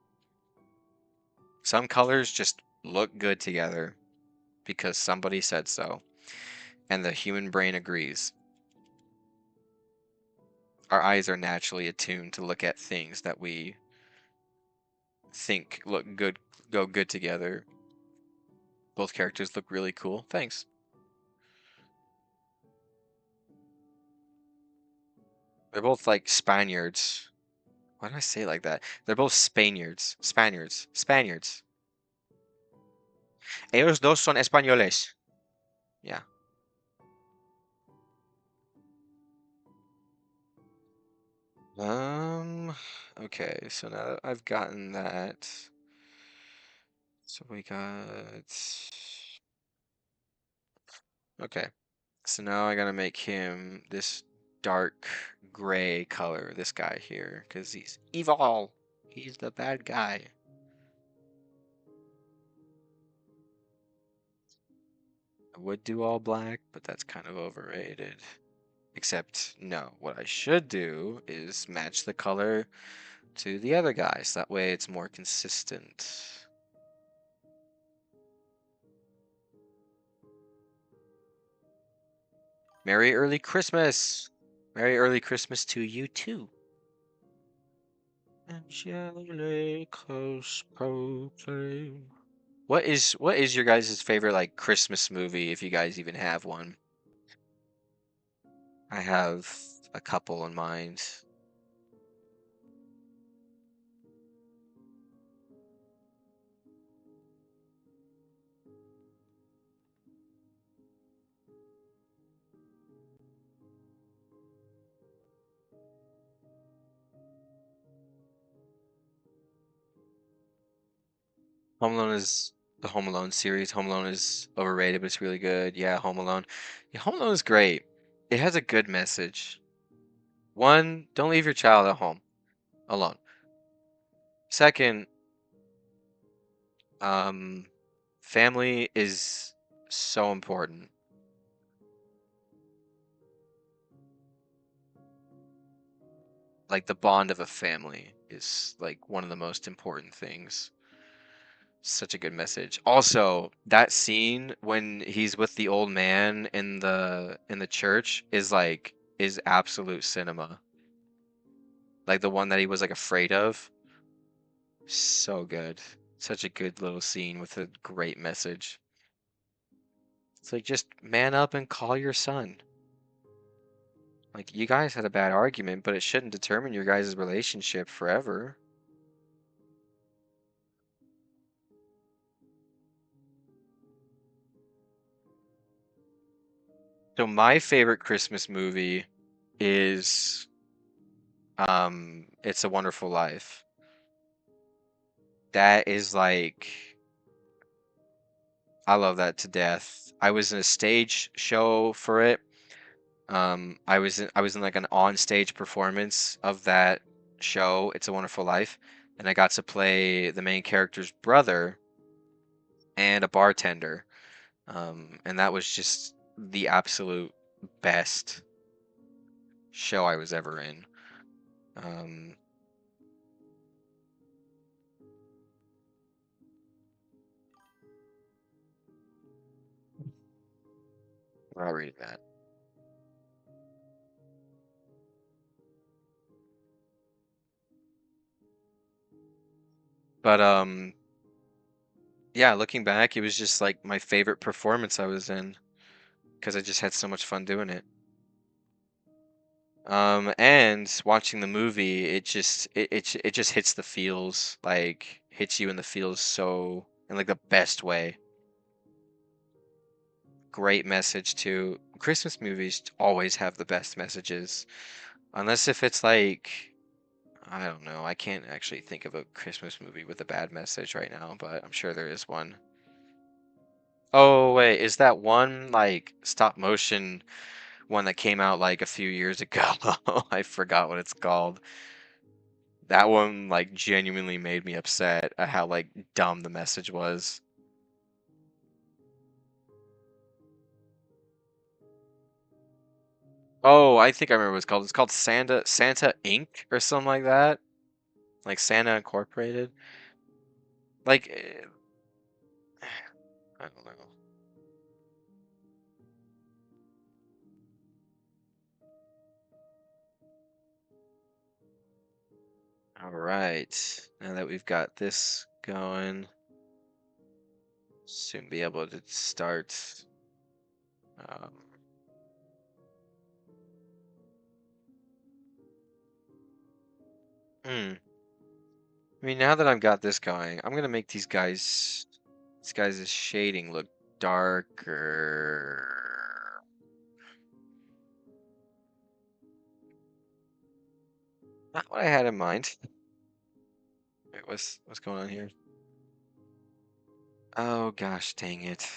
Some colors just look good together because somebody said so, and the human brain agrees. Our eyes are naturally attuned to look at things that we think look good, go good together. Both characters look really cool. Thanks. They're both like Spaniards. Why did I say it like that? They're both Spaniards. Spaniards. Spaniards. Ellos dos son españoles. Yeah. Um, okay, so now that I've gotten that, so we got Okay. So now I gotta make him this dark gray color, this guy here, because he's evil. He's the bad guy. I would do all black, but that's kind of overrated. Except, no, what I should do is match the color to the other guys. That way it's more consistent. Merry early Christmas! Merry early Christmas to you too. Angelicos proclaim. What is your guys' favorite like Christmas movie, if you guys even have one? I have a couple in mind. Home Alone is the Home Alone series. Home Alone is overrated, but it's really good. Yeah, Home Alone. Yeah, Home Alone is great. It has a good message. One, don't leave your child at home alone. Second, um, family is so important. Like the bond of a family is like one of the most important things. Such a good message. Also, that scene when he's with the old man in the church is absolute cinema. Like the one that he was like afraid of. So good. Such a good little scene with a great message. It's like just man up and call your son. Like you guys had a bad argument, but it shouldn't determine your guys' relationship forever. So my favorite Christmas movie is It's a Wonderful Life. That is like I love that to death. I was in a stage show for it. I was in like an on-stage performance of that show, It's a Wonderful Life, and I got to play the main character's brother and a bartender. And that was just the absolute best show I was ever in. Um, I'll read that. But yeah, looking back, it was just like my favorite performance I was in because I just had so much fun doing it. And watching the movie, it just hits the feels, like hits you in the feels so in like the best way. Great message too. Christmas movies always have the best messages, unless if it's like I don't know. I can't actually think of a Christmas movie with a bad message right now, but I'm sure there is one. Oh wait, is that one like stop motion one that came out like a few years ago? I forgot what it's called. That one like genuinely made me upset at how like dumb the message was. Oh, I think I remember what it's called. It's called Santa Inc. or something like that. Like Santa Incorporated. Like I don't know. All right. Now that we've got this going, soon be able to start. Um, hmm. I mean, now that I've got this going, I'm gonna make these guys' shading look darker. Not what I had in mind. Wait, what's going on here? Oh gosh, dang it.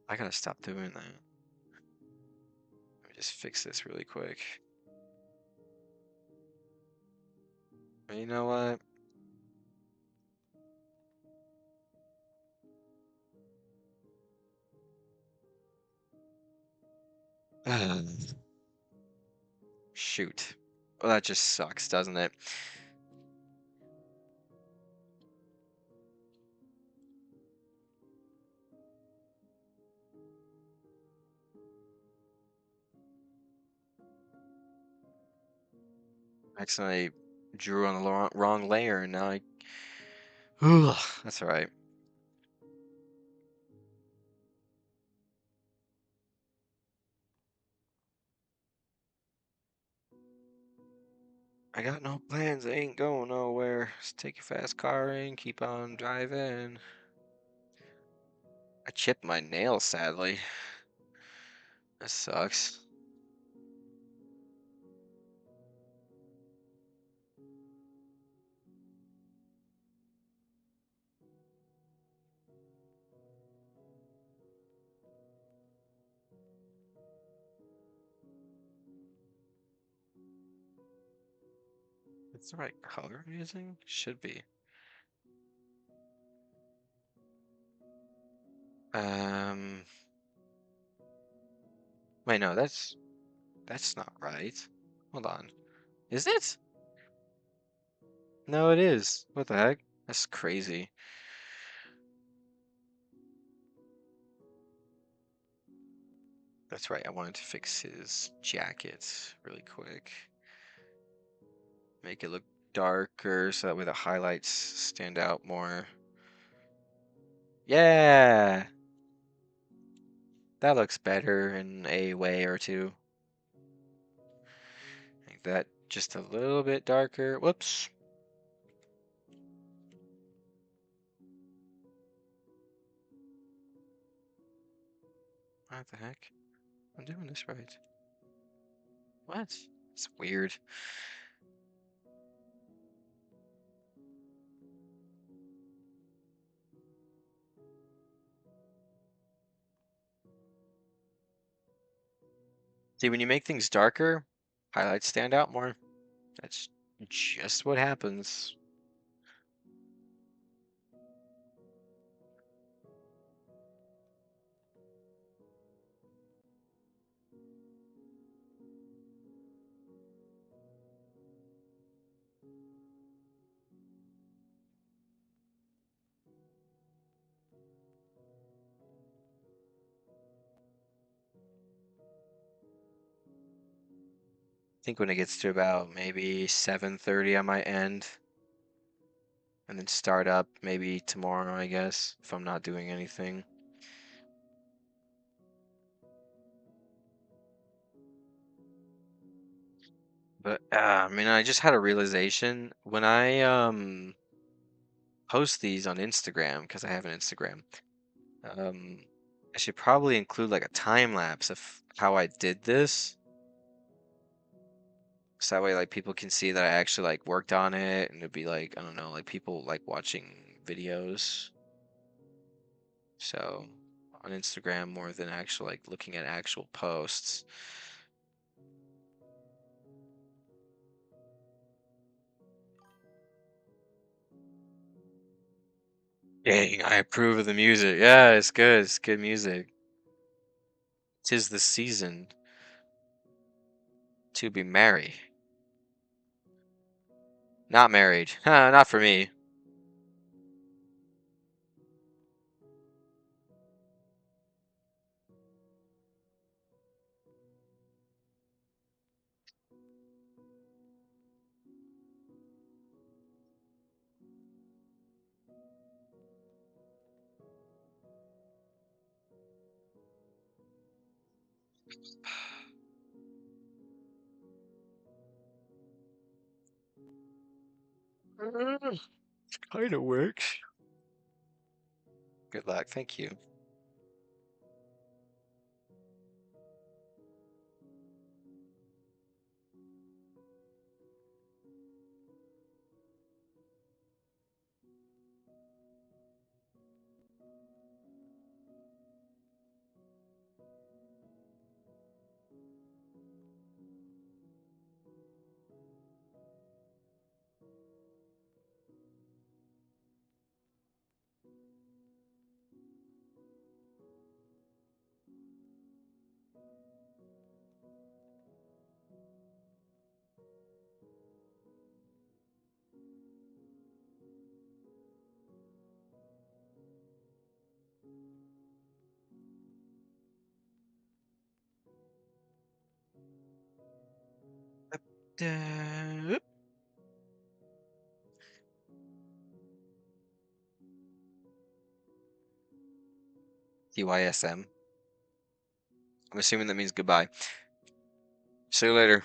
I gotta stop doing that. Let me just fix this really quick. You know what? Shoot. Well, that just sucks, doesn't it? Accidentally drew on the wrong layer, and now I. Ugh, that's all right. I got no plans. I ain't going nowhere. Just take a fast car and keep on driving. I chipped my nail, sadly. That sucks. It's the right color I'm using? Should be. Um. Wait, no, that's not right. Hold on. Is it? No, it is. What the heck? That's crazy. That's right. I wanted to fix his jacket really quick. Make it look darker so that way the highlights stand out more. Yeah, that looks better in a way or two. Make that just a little bit darker. Whoops. What the heck? I'm doing this right. What? It's weird. See, when you make things darker, highlights stand out more. That's just what happens. I think when it gets to about maybe 7:30, I might end and then start up maybe tomorrow, I guess, if I'm not doing anything. But I mean, I just had a realization when I post these on Instagram because I have an Instagram. Um, I should probably include like a time lapse of how I did this, so that way like people can see that I actually like worked on it, and it'd be like I don't know, like people like watching videos. So on Instagram more than actual like looking at actual posts. Dang, I approve of the music. Yeah, it's good. It's good music. 'Tis the season to be merry. Not married. Huh, not for me. Kind of works. Good luck. Thank you. Oop. DYSM. I'm assuming that means goodbye. See you later.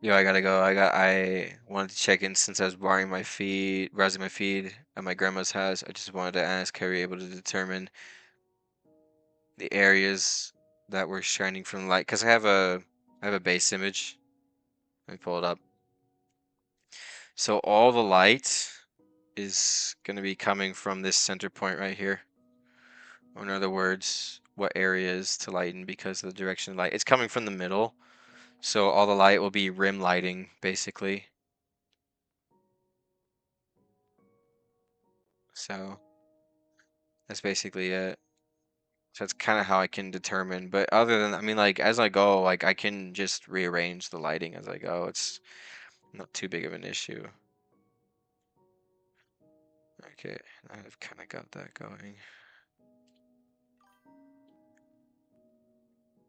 Yo, I gotta go. I wanted to check in since I was browsing my feed at my grandma's house. I just wanted to ask, are you able to determine the areas that were shining from the light? Because I have a base image. Let me pull it up. So all the light is gonna be coming from this center point right here. Or in other words, what areas to lighten because of the direction of light. It's coming from the middle, so all the light will be rim lighting, basically. So that's basically it. So that's kind of how I can determine. But other than, I mean, like as I go, like I can just rearrange the lighting as I go. It's not too big of an issue. Okay, I've kind of got that going.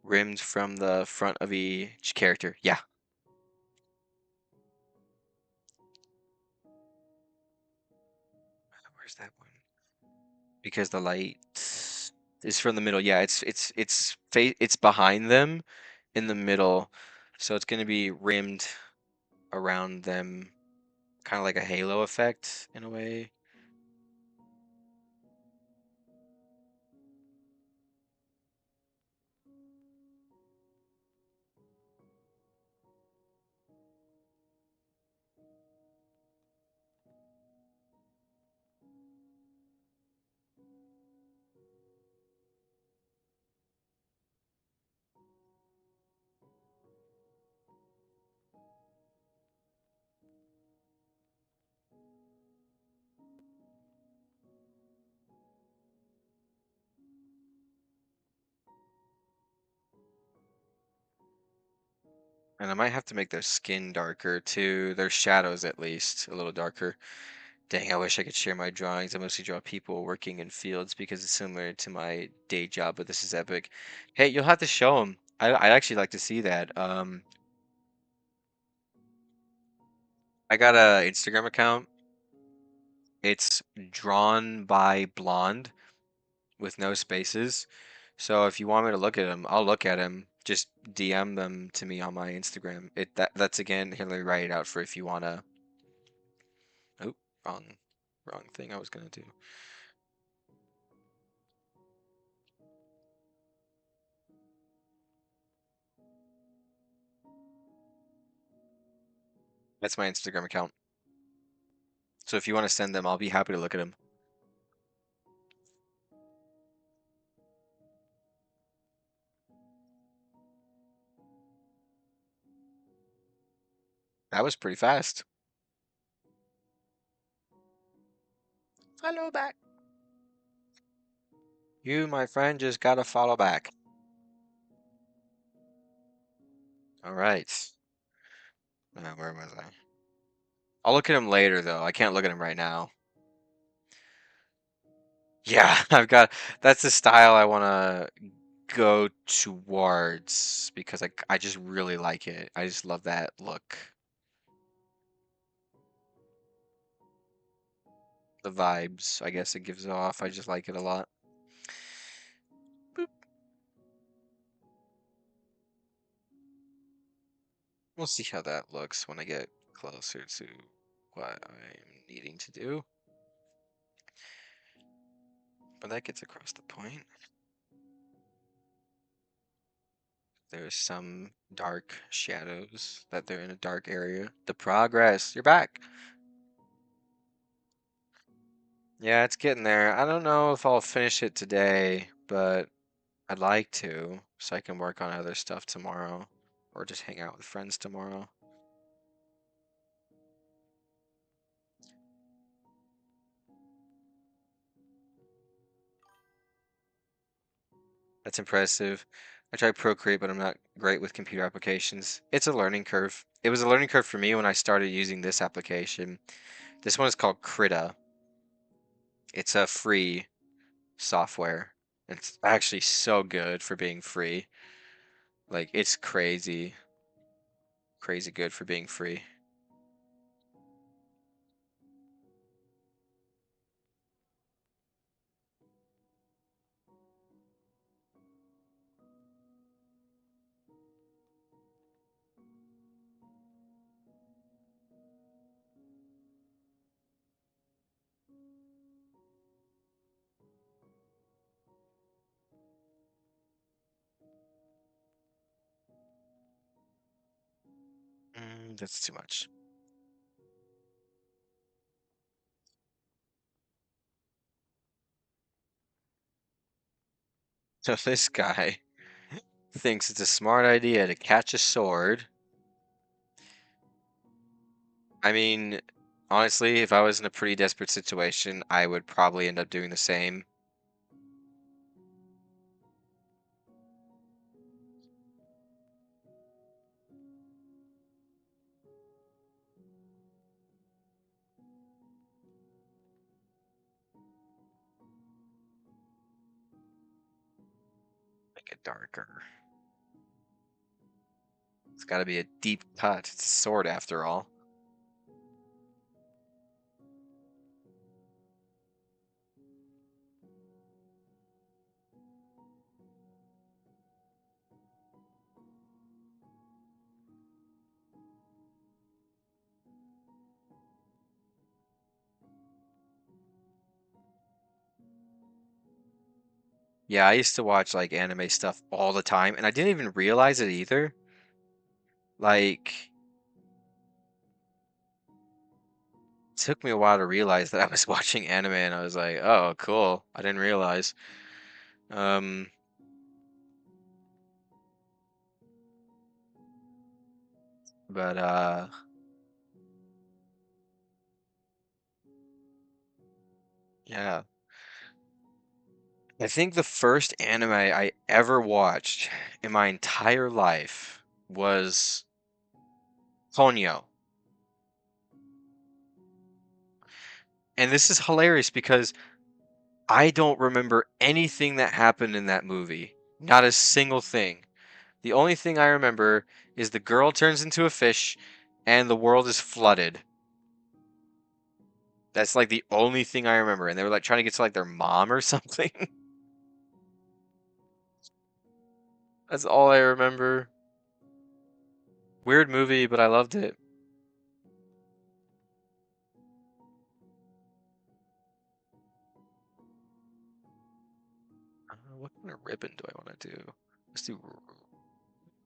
Rimmed from the front of each character. Yeah. Where's that one? Because the light is from the middle. Yeah, it's behind them in the middle. So it's going to be rimmed around them, kind of like a halo effect in a way. And I might have to make their skin darker too, their shadows at least, a little darker. Dang, I wish I could share my drawings. I mostly draw people working in fields because it's similar to my day job, but this is epic. Hey, you'll have to show them. I'd actually like to see that. I got a Instagram account. It's drawn by blonde with no spaces. So if you want me to look at them, I'll look at them. Just DM them to me on my Instagram. That's again, here, let me write it out for if you wanna. Oh, wrong thing I was gonna do. That's my Instagram account. So if you want to send them, I'll be happy to look at them. That was pretty fast. Follow back. You, my friend, just gotta follow back. All right. Where was I? I'll look at him later, though. I can't look at him right now. Yeah, that's the style I want to go towards because I just really like it. I just love that look. The vibes, I guess it gives off. I just like it a lot. Boop. We'll see how that looks when I get closer to what I'm needing to do. But that gets across the point. There's some dark shadows that they're in a dark area. The progress, you're back. Yeah, it's getting there. I don't know if I'll finish it today, but I'd like to, so I can work on other stuff tomorrow, or just hang out with friends tomorrow. That's impressive. I tried Procreate, but I'm not great with computer applications. It's a learning curve. It was a learning curve for me when I started using this application. This one is called Krita. It's a free software. It's actually so good for being free. Like, it's crazy, crazy good for being free. That's too much. So this guy thinks it's a smart idea to catch a sword. I mean, honestly, if I was in a pretty desperate situation, I would probably end up doing the same. Make it darker. It's got to be a deep cut. It's a sword after all. Yeah, I used to watch like anime stuff all the time, and I didn't even realize it either. Like, it took me a while to realize that I was watching anime, and I was like, "Oh, cool. I didn't realize." Um, but yeah. I think the first anime I ever watched in my entire life was Ponyo. And this is hilarious because I don't remember anything that happened in that movie. Not a single thing. The only thing I remember is the girl turns into a fish and the world is flooded. That's like the only thing I remember. And they were like trying to get to like their mom or something. That's all I remember. Weird movie, but I loved it. What kind of ribbon do I want to do? Let's do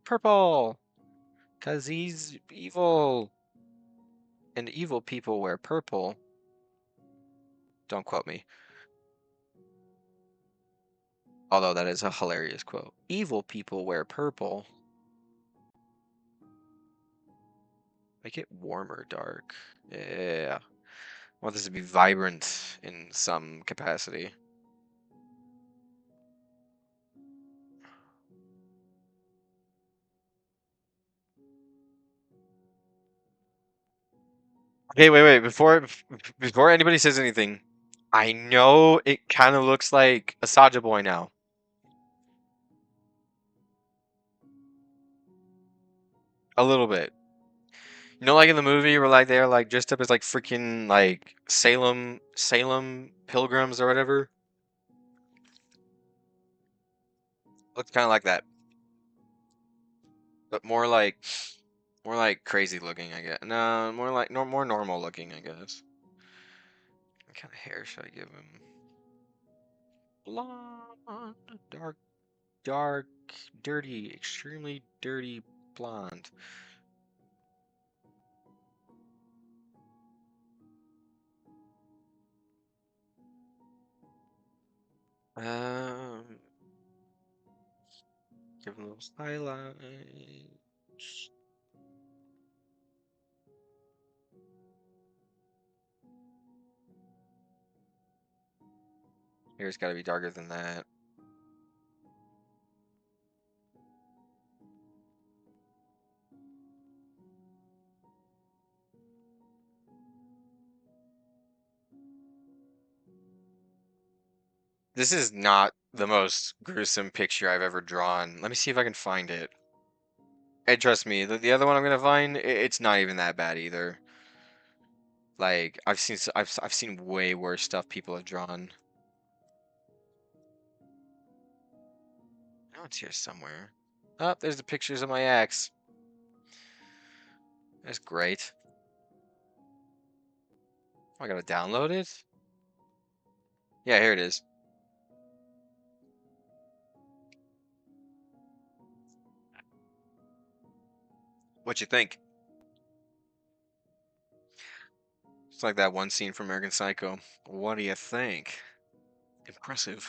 purple, because he's evil. And evil people wear purple. Don't quote me. Although that is a hilarious quote. Evil people wear purple. Make it warm or dark. Yeah. I want this to be vibrant in some capacity. Okay, wait. Before anybody says anything, I know it kind of looks like a Saja boy now. A little bit. You know, like in the movie where like they're like dressed up as like freaking like Salem pilgrims or whatever. Looks kind of like that, but more like crazy looking, I guess. No, more like more normal looking, I guess. What kind of hair should I give him? Blonde, dark, dirty, extremely dirty blonde. Um, give him those highlights. Hair's got to be darker than that. This is not the most gruesome picture I've ever drawn. Let me see if I can find it. And trust me, the other one I'm gonna find, it's not even that bad either. Like I've seen way worse stuff people have drawn. I know it's here somewhere. Oh, there's the pictures of my axe. That's great. I gotta download it? Yeah, here it is. What you think? It's like that one scene from American Psycho. What do you think? Impressive.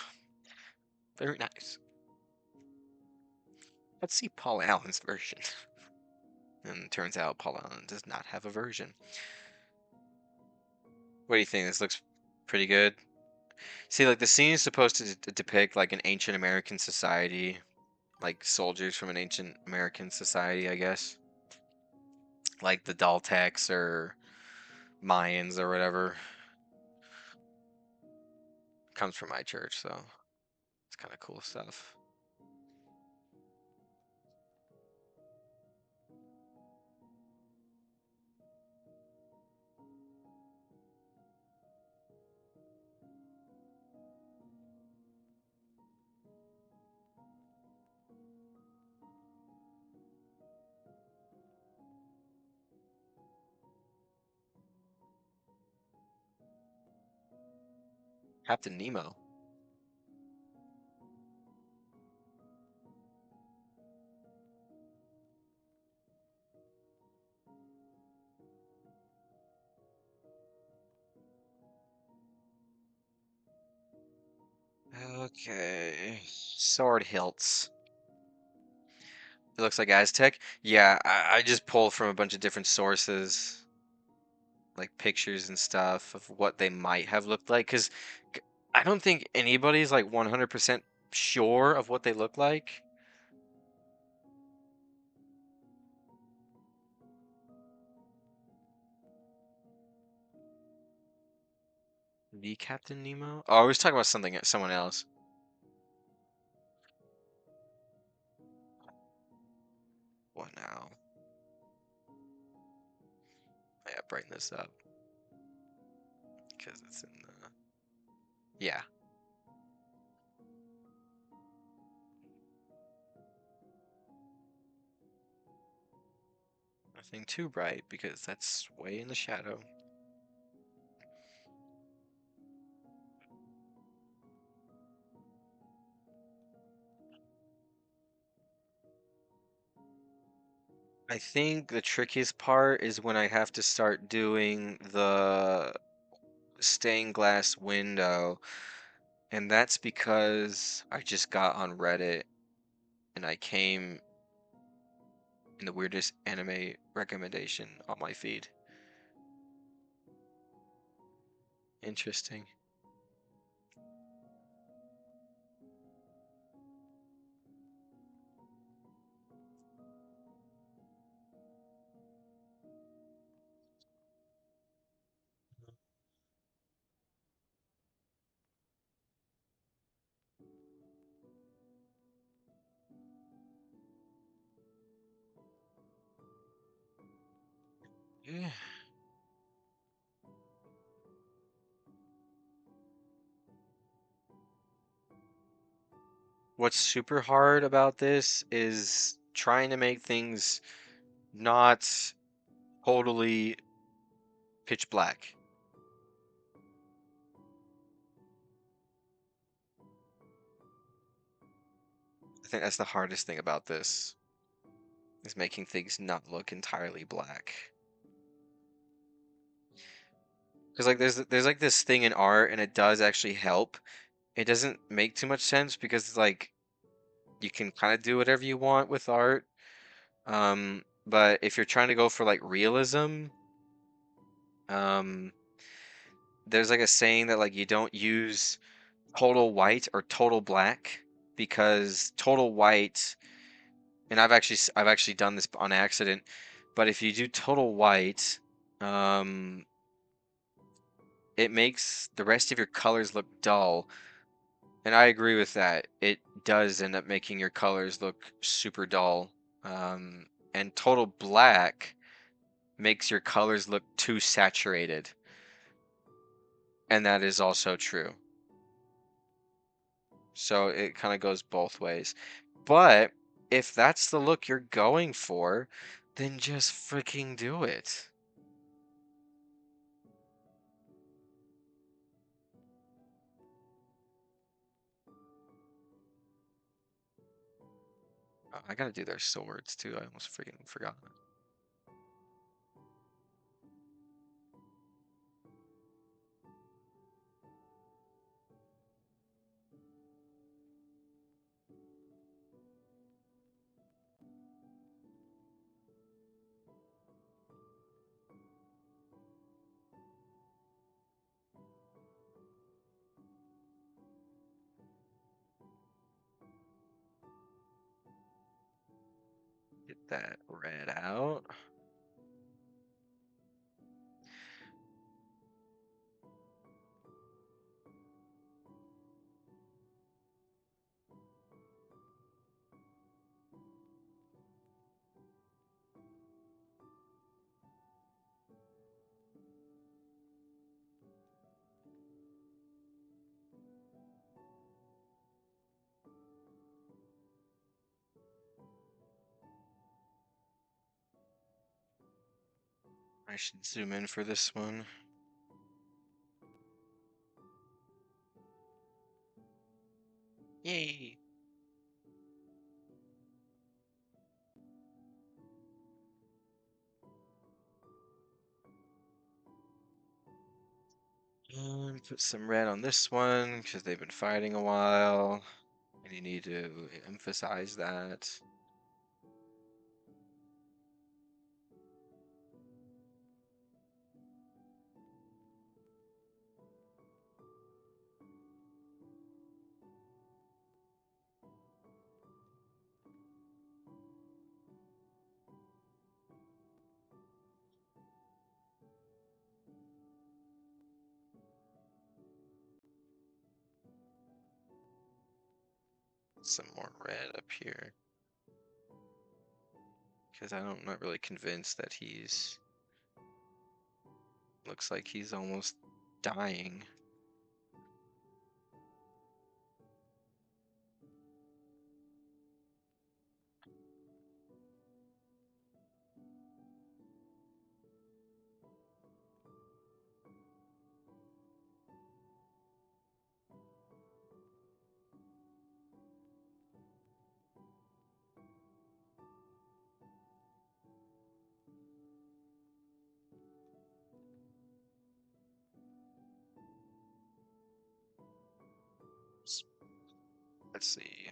Very nice. Let's see Paul Allen's version. And it turns out Paul Allen does not have a version. What do you think? This looks pretty good. See, like the scene is supposed to depict like an ancient American society, like soldiers from an ancient American society, I guess. Like the Daltecs or Mayans or whatever. Comes from my church, so it's kind of cool stuff. Captain Nemo. Okay. Sword hilts. It looks like Aztec. Yeah, I just pulled from a bunch of different sources, like pictures and stuff of what they might have looked like. Because I don't think anybody's like 100% sure of what they look like. The Captain Nemo? Oh, I was talking about someone else. What now? Yeah, brighten this up because it's in the. Yeah, nothing too bright because that's way in the shadow. I think the trickiest part is when I have to start doing the stained glass window, and that's because I just got on Reddit and I came in the weirdest anime recommendation on my feed. Interesting. Yeah. What's super hard about this is trying to make things not totally pitch black. I think that's the hardest thing about this, is making things not look entirely black. Because like there's like this thing in art and it does actually help. It doesn't make too much sense because like you can kind of do whatever you want with art. But if you're trying to go for like realism, um, there's like a saying that like you don't use total white or total black because total white, and I've actually done this on accident, but if you do total white, um, it makes the rest of your colors look dull, And I agree with that. It does end up making your colors look super dull. And total black makes your colors look too saturated. And that is also true. So it kind of goes both ways. But if that's the look you're going for, then just freaking do it. Oh, I gotta do their swords too. I almost freaking forgot. Get that red out. I should zoom in for this one. Yay! Put some red on this one because they've been fighting a while. And you need to emphasize that. Some more red up here. Because I'm not really convinced that he's... Looks like he's almost dying. Let's see.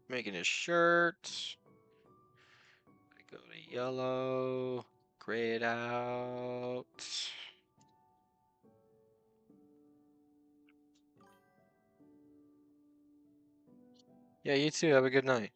Making his shirt. Go to yellow. Gray it out. Yeah, you too. Have a good night.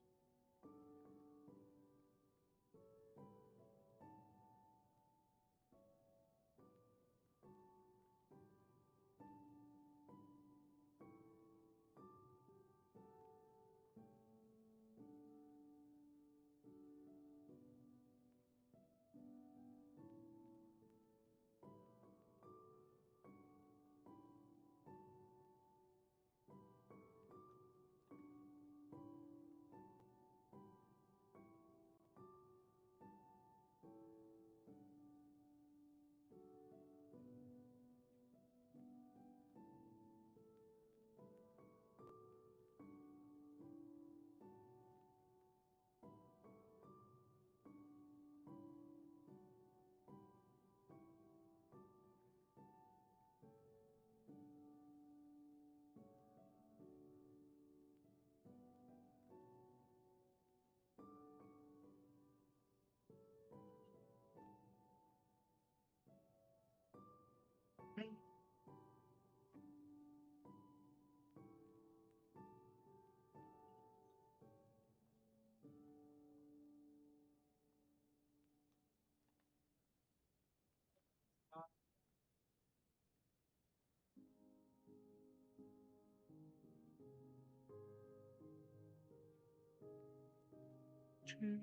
To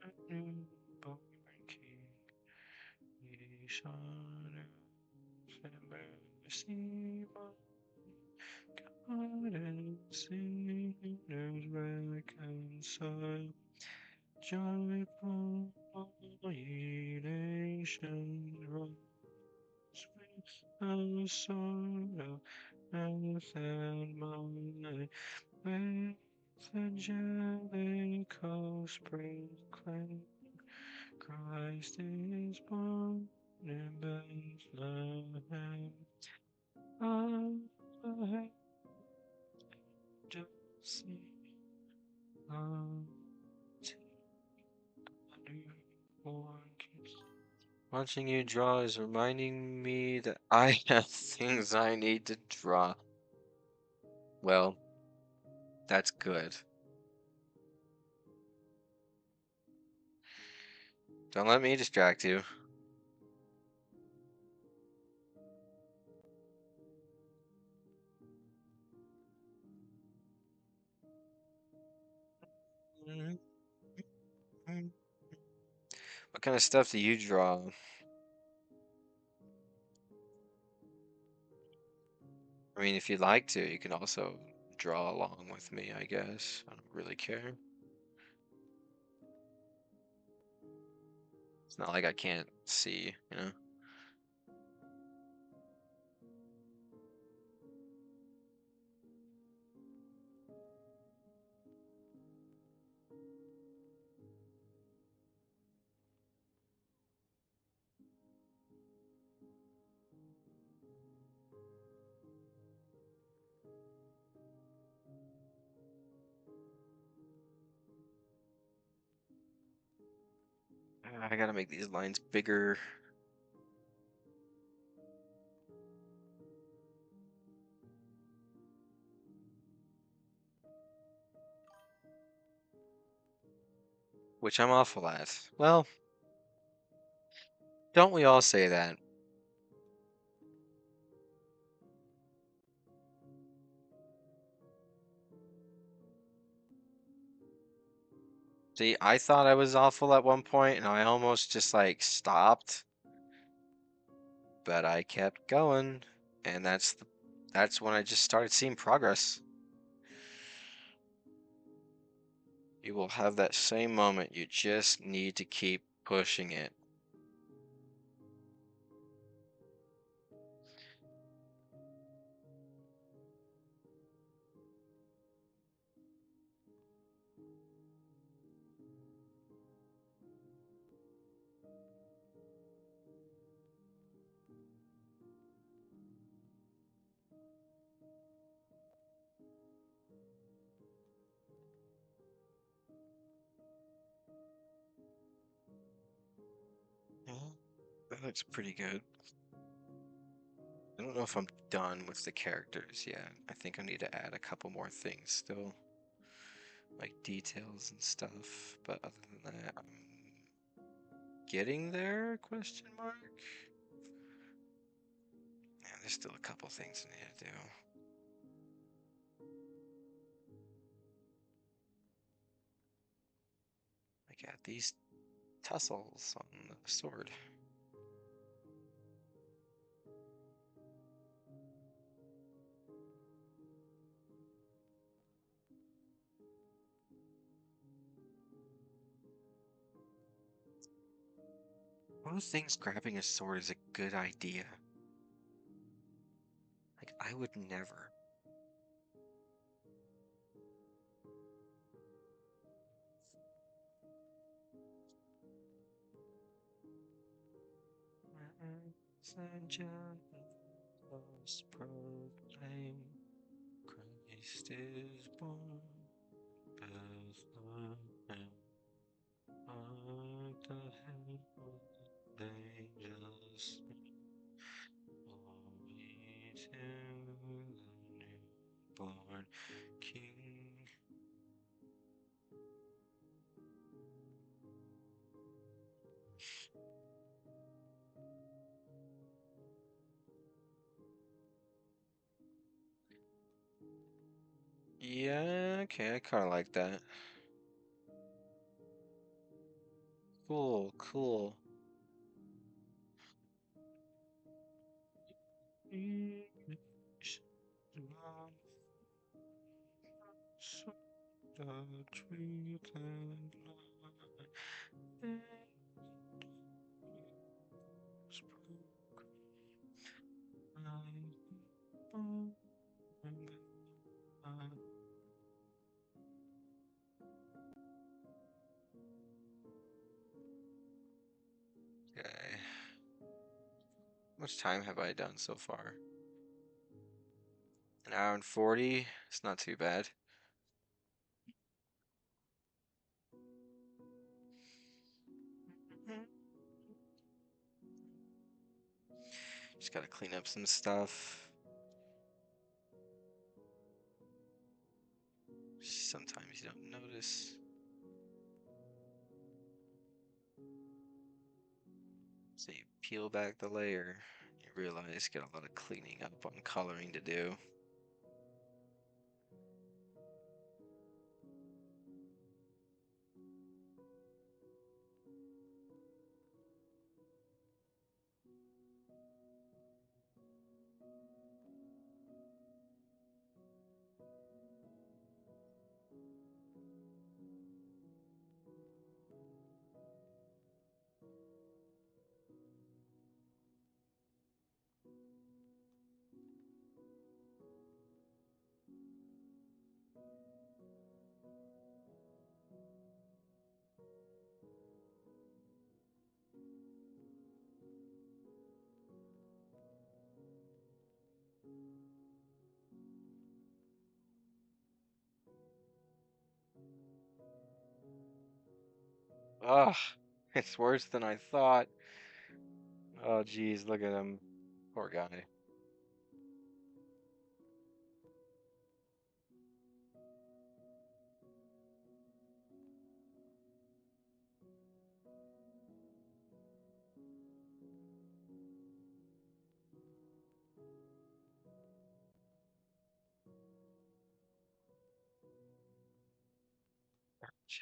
a newborn king, ye son of mercy, God and sinners reconciled. Joyful, all ye nations, rise with a song of earth and mine. With angelic hosts proclaim, Christ is born in Bethlehem. Of the angels sing, unto the newborn King. Watching you draw is reminding me that I have things I need to draw. Well, that's good. Don't let me distract you. Mhm. What kind of stuff do you draw? I mean, if you'd like to, you can also draw along with me, I guess. I don't really care. It's not like I can't see, you know? I gotta make these lines bigger. Which I'm awful at. Well, don't we all say that? See, I thought I was awful at one point, and I almost just like stopped, but I kept going, and that's when I just started seeing progress. You will have that same moment. You just need to keep pushing it. Yeah, that looks pretty good. I don't know if I'm done with the characters yet. I think I need to add a couple more things still, like details and stuff. But other than that, I'm getting there? Question mark. Yeah, there's still a couple things I need to do. I got these tussles on the sword. Who thinks grabbing a sword is a good idea? Like, I would never. Proclaim Christ is born, Bethlehem, of the heavenly angels, glory to the newborn King. Yeah, Okay, I kind of like that. Cool, cool. Okay. How much time have I done so far? An hour and 40? It's not too bad. Just gotta clean up some stuff. Sometimes you don't notice. So you peel back the layer, you realize you got a lot of cleaning up on coloring to do. Ugh, it's worse than I thought. Oh, geez, look at him. Poor guy.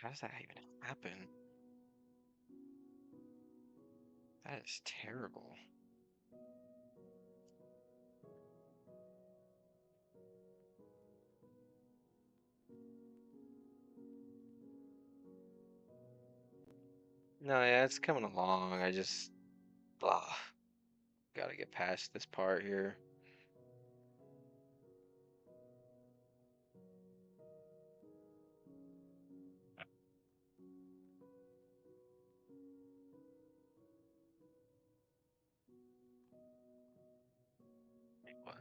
How does that even happen? That is terrible. No, yeah, it's coming along. I just, ugh, gotta get past this part here. Wait, what?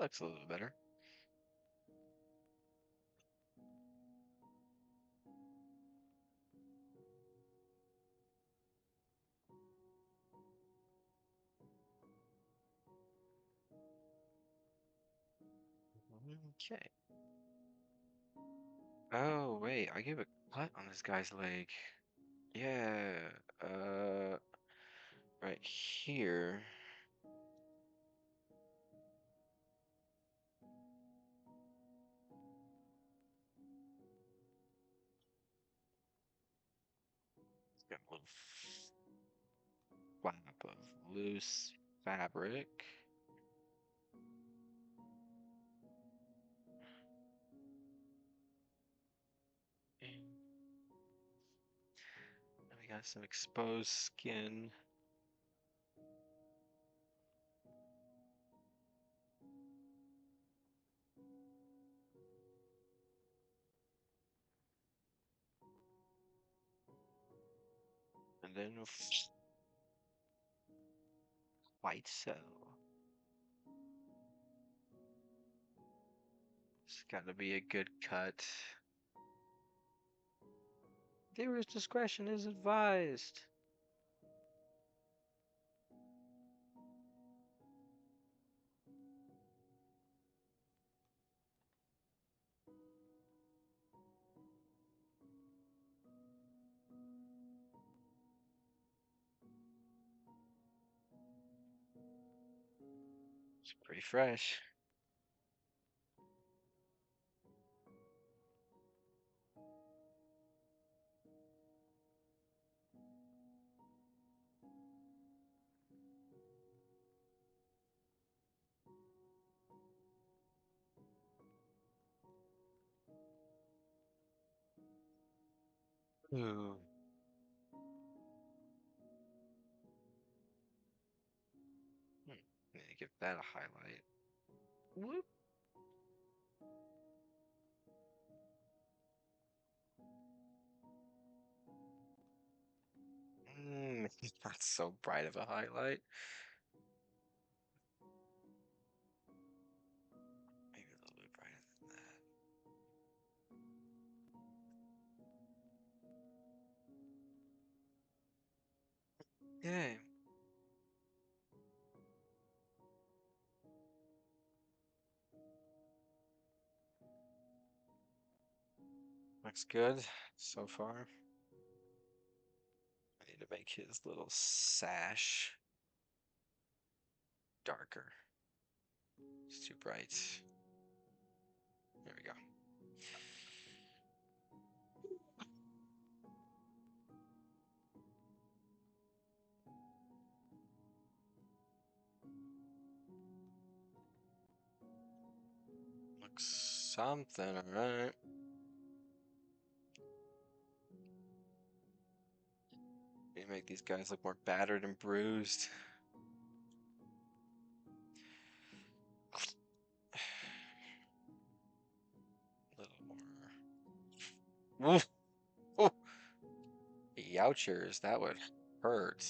looks a little better. Okay. Oh, wait, I gave a cut on this guy's leg. Yeah, right here. It's got a little flap of loose fabric. And we got some exposed skin. And then quite so. It's got to be a good cut. Viewer's discretion is advised. It's pretty fresh. Ooh. Need to give that a highlight. Whoop. Not so bright of a highlight. Maybe a little bit brighter than that. Yeah, looks good so far. I need to make his little sash darker. It's too bright. There we go. Looks something, alright. Need to make these guys look more battered and bruised. A little more. Ooh, ooh. Youchers, that would hurt.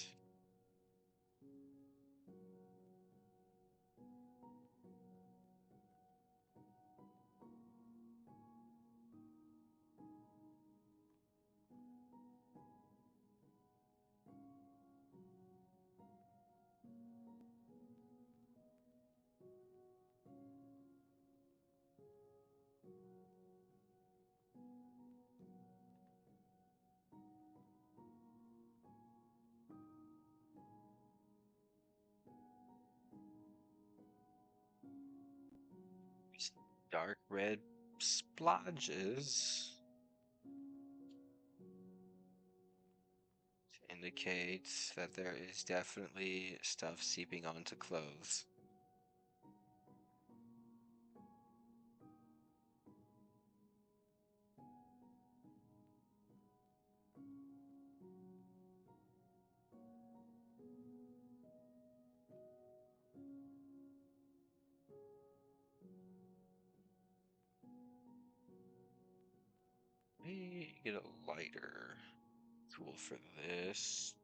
These dark red splodges indicates that there is definitely stuff seeping onto clothes. Maybe get a lighter tool for this.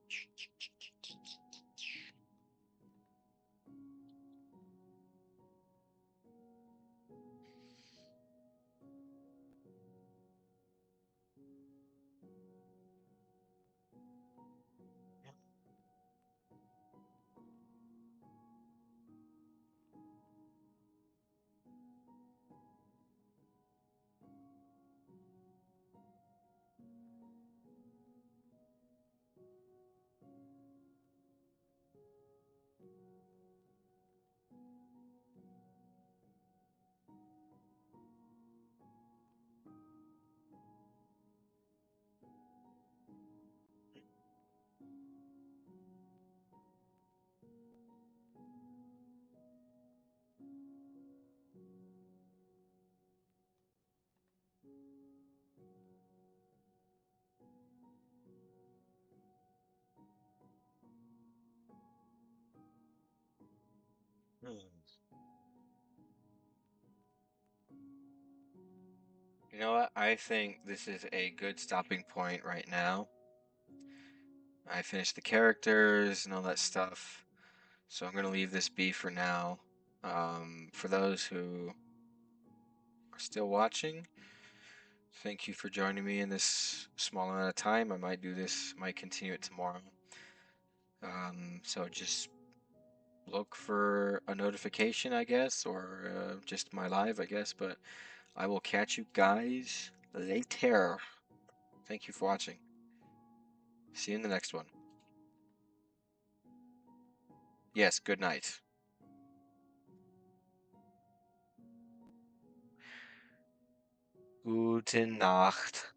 Hmm. You know what? I think this is a good stopping point right now. I finished the characters and all that stuff, so I'm gonna leave this be for now. For those who are still watching, thank you for joining me in this small amount of time. I might do this, might continue it tomorrow. So just look for a notification, I guess, or just my live, I guess. But I will catch you guys later. Thank you for watching. See you in the next one. Yes, good night. Gute Nacht.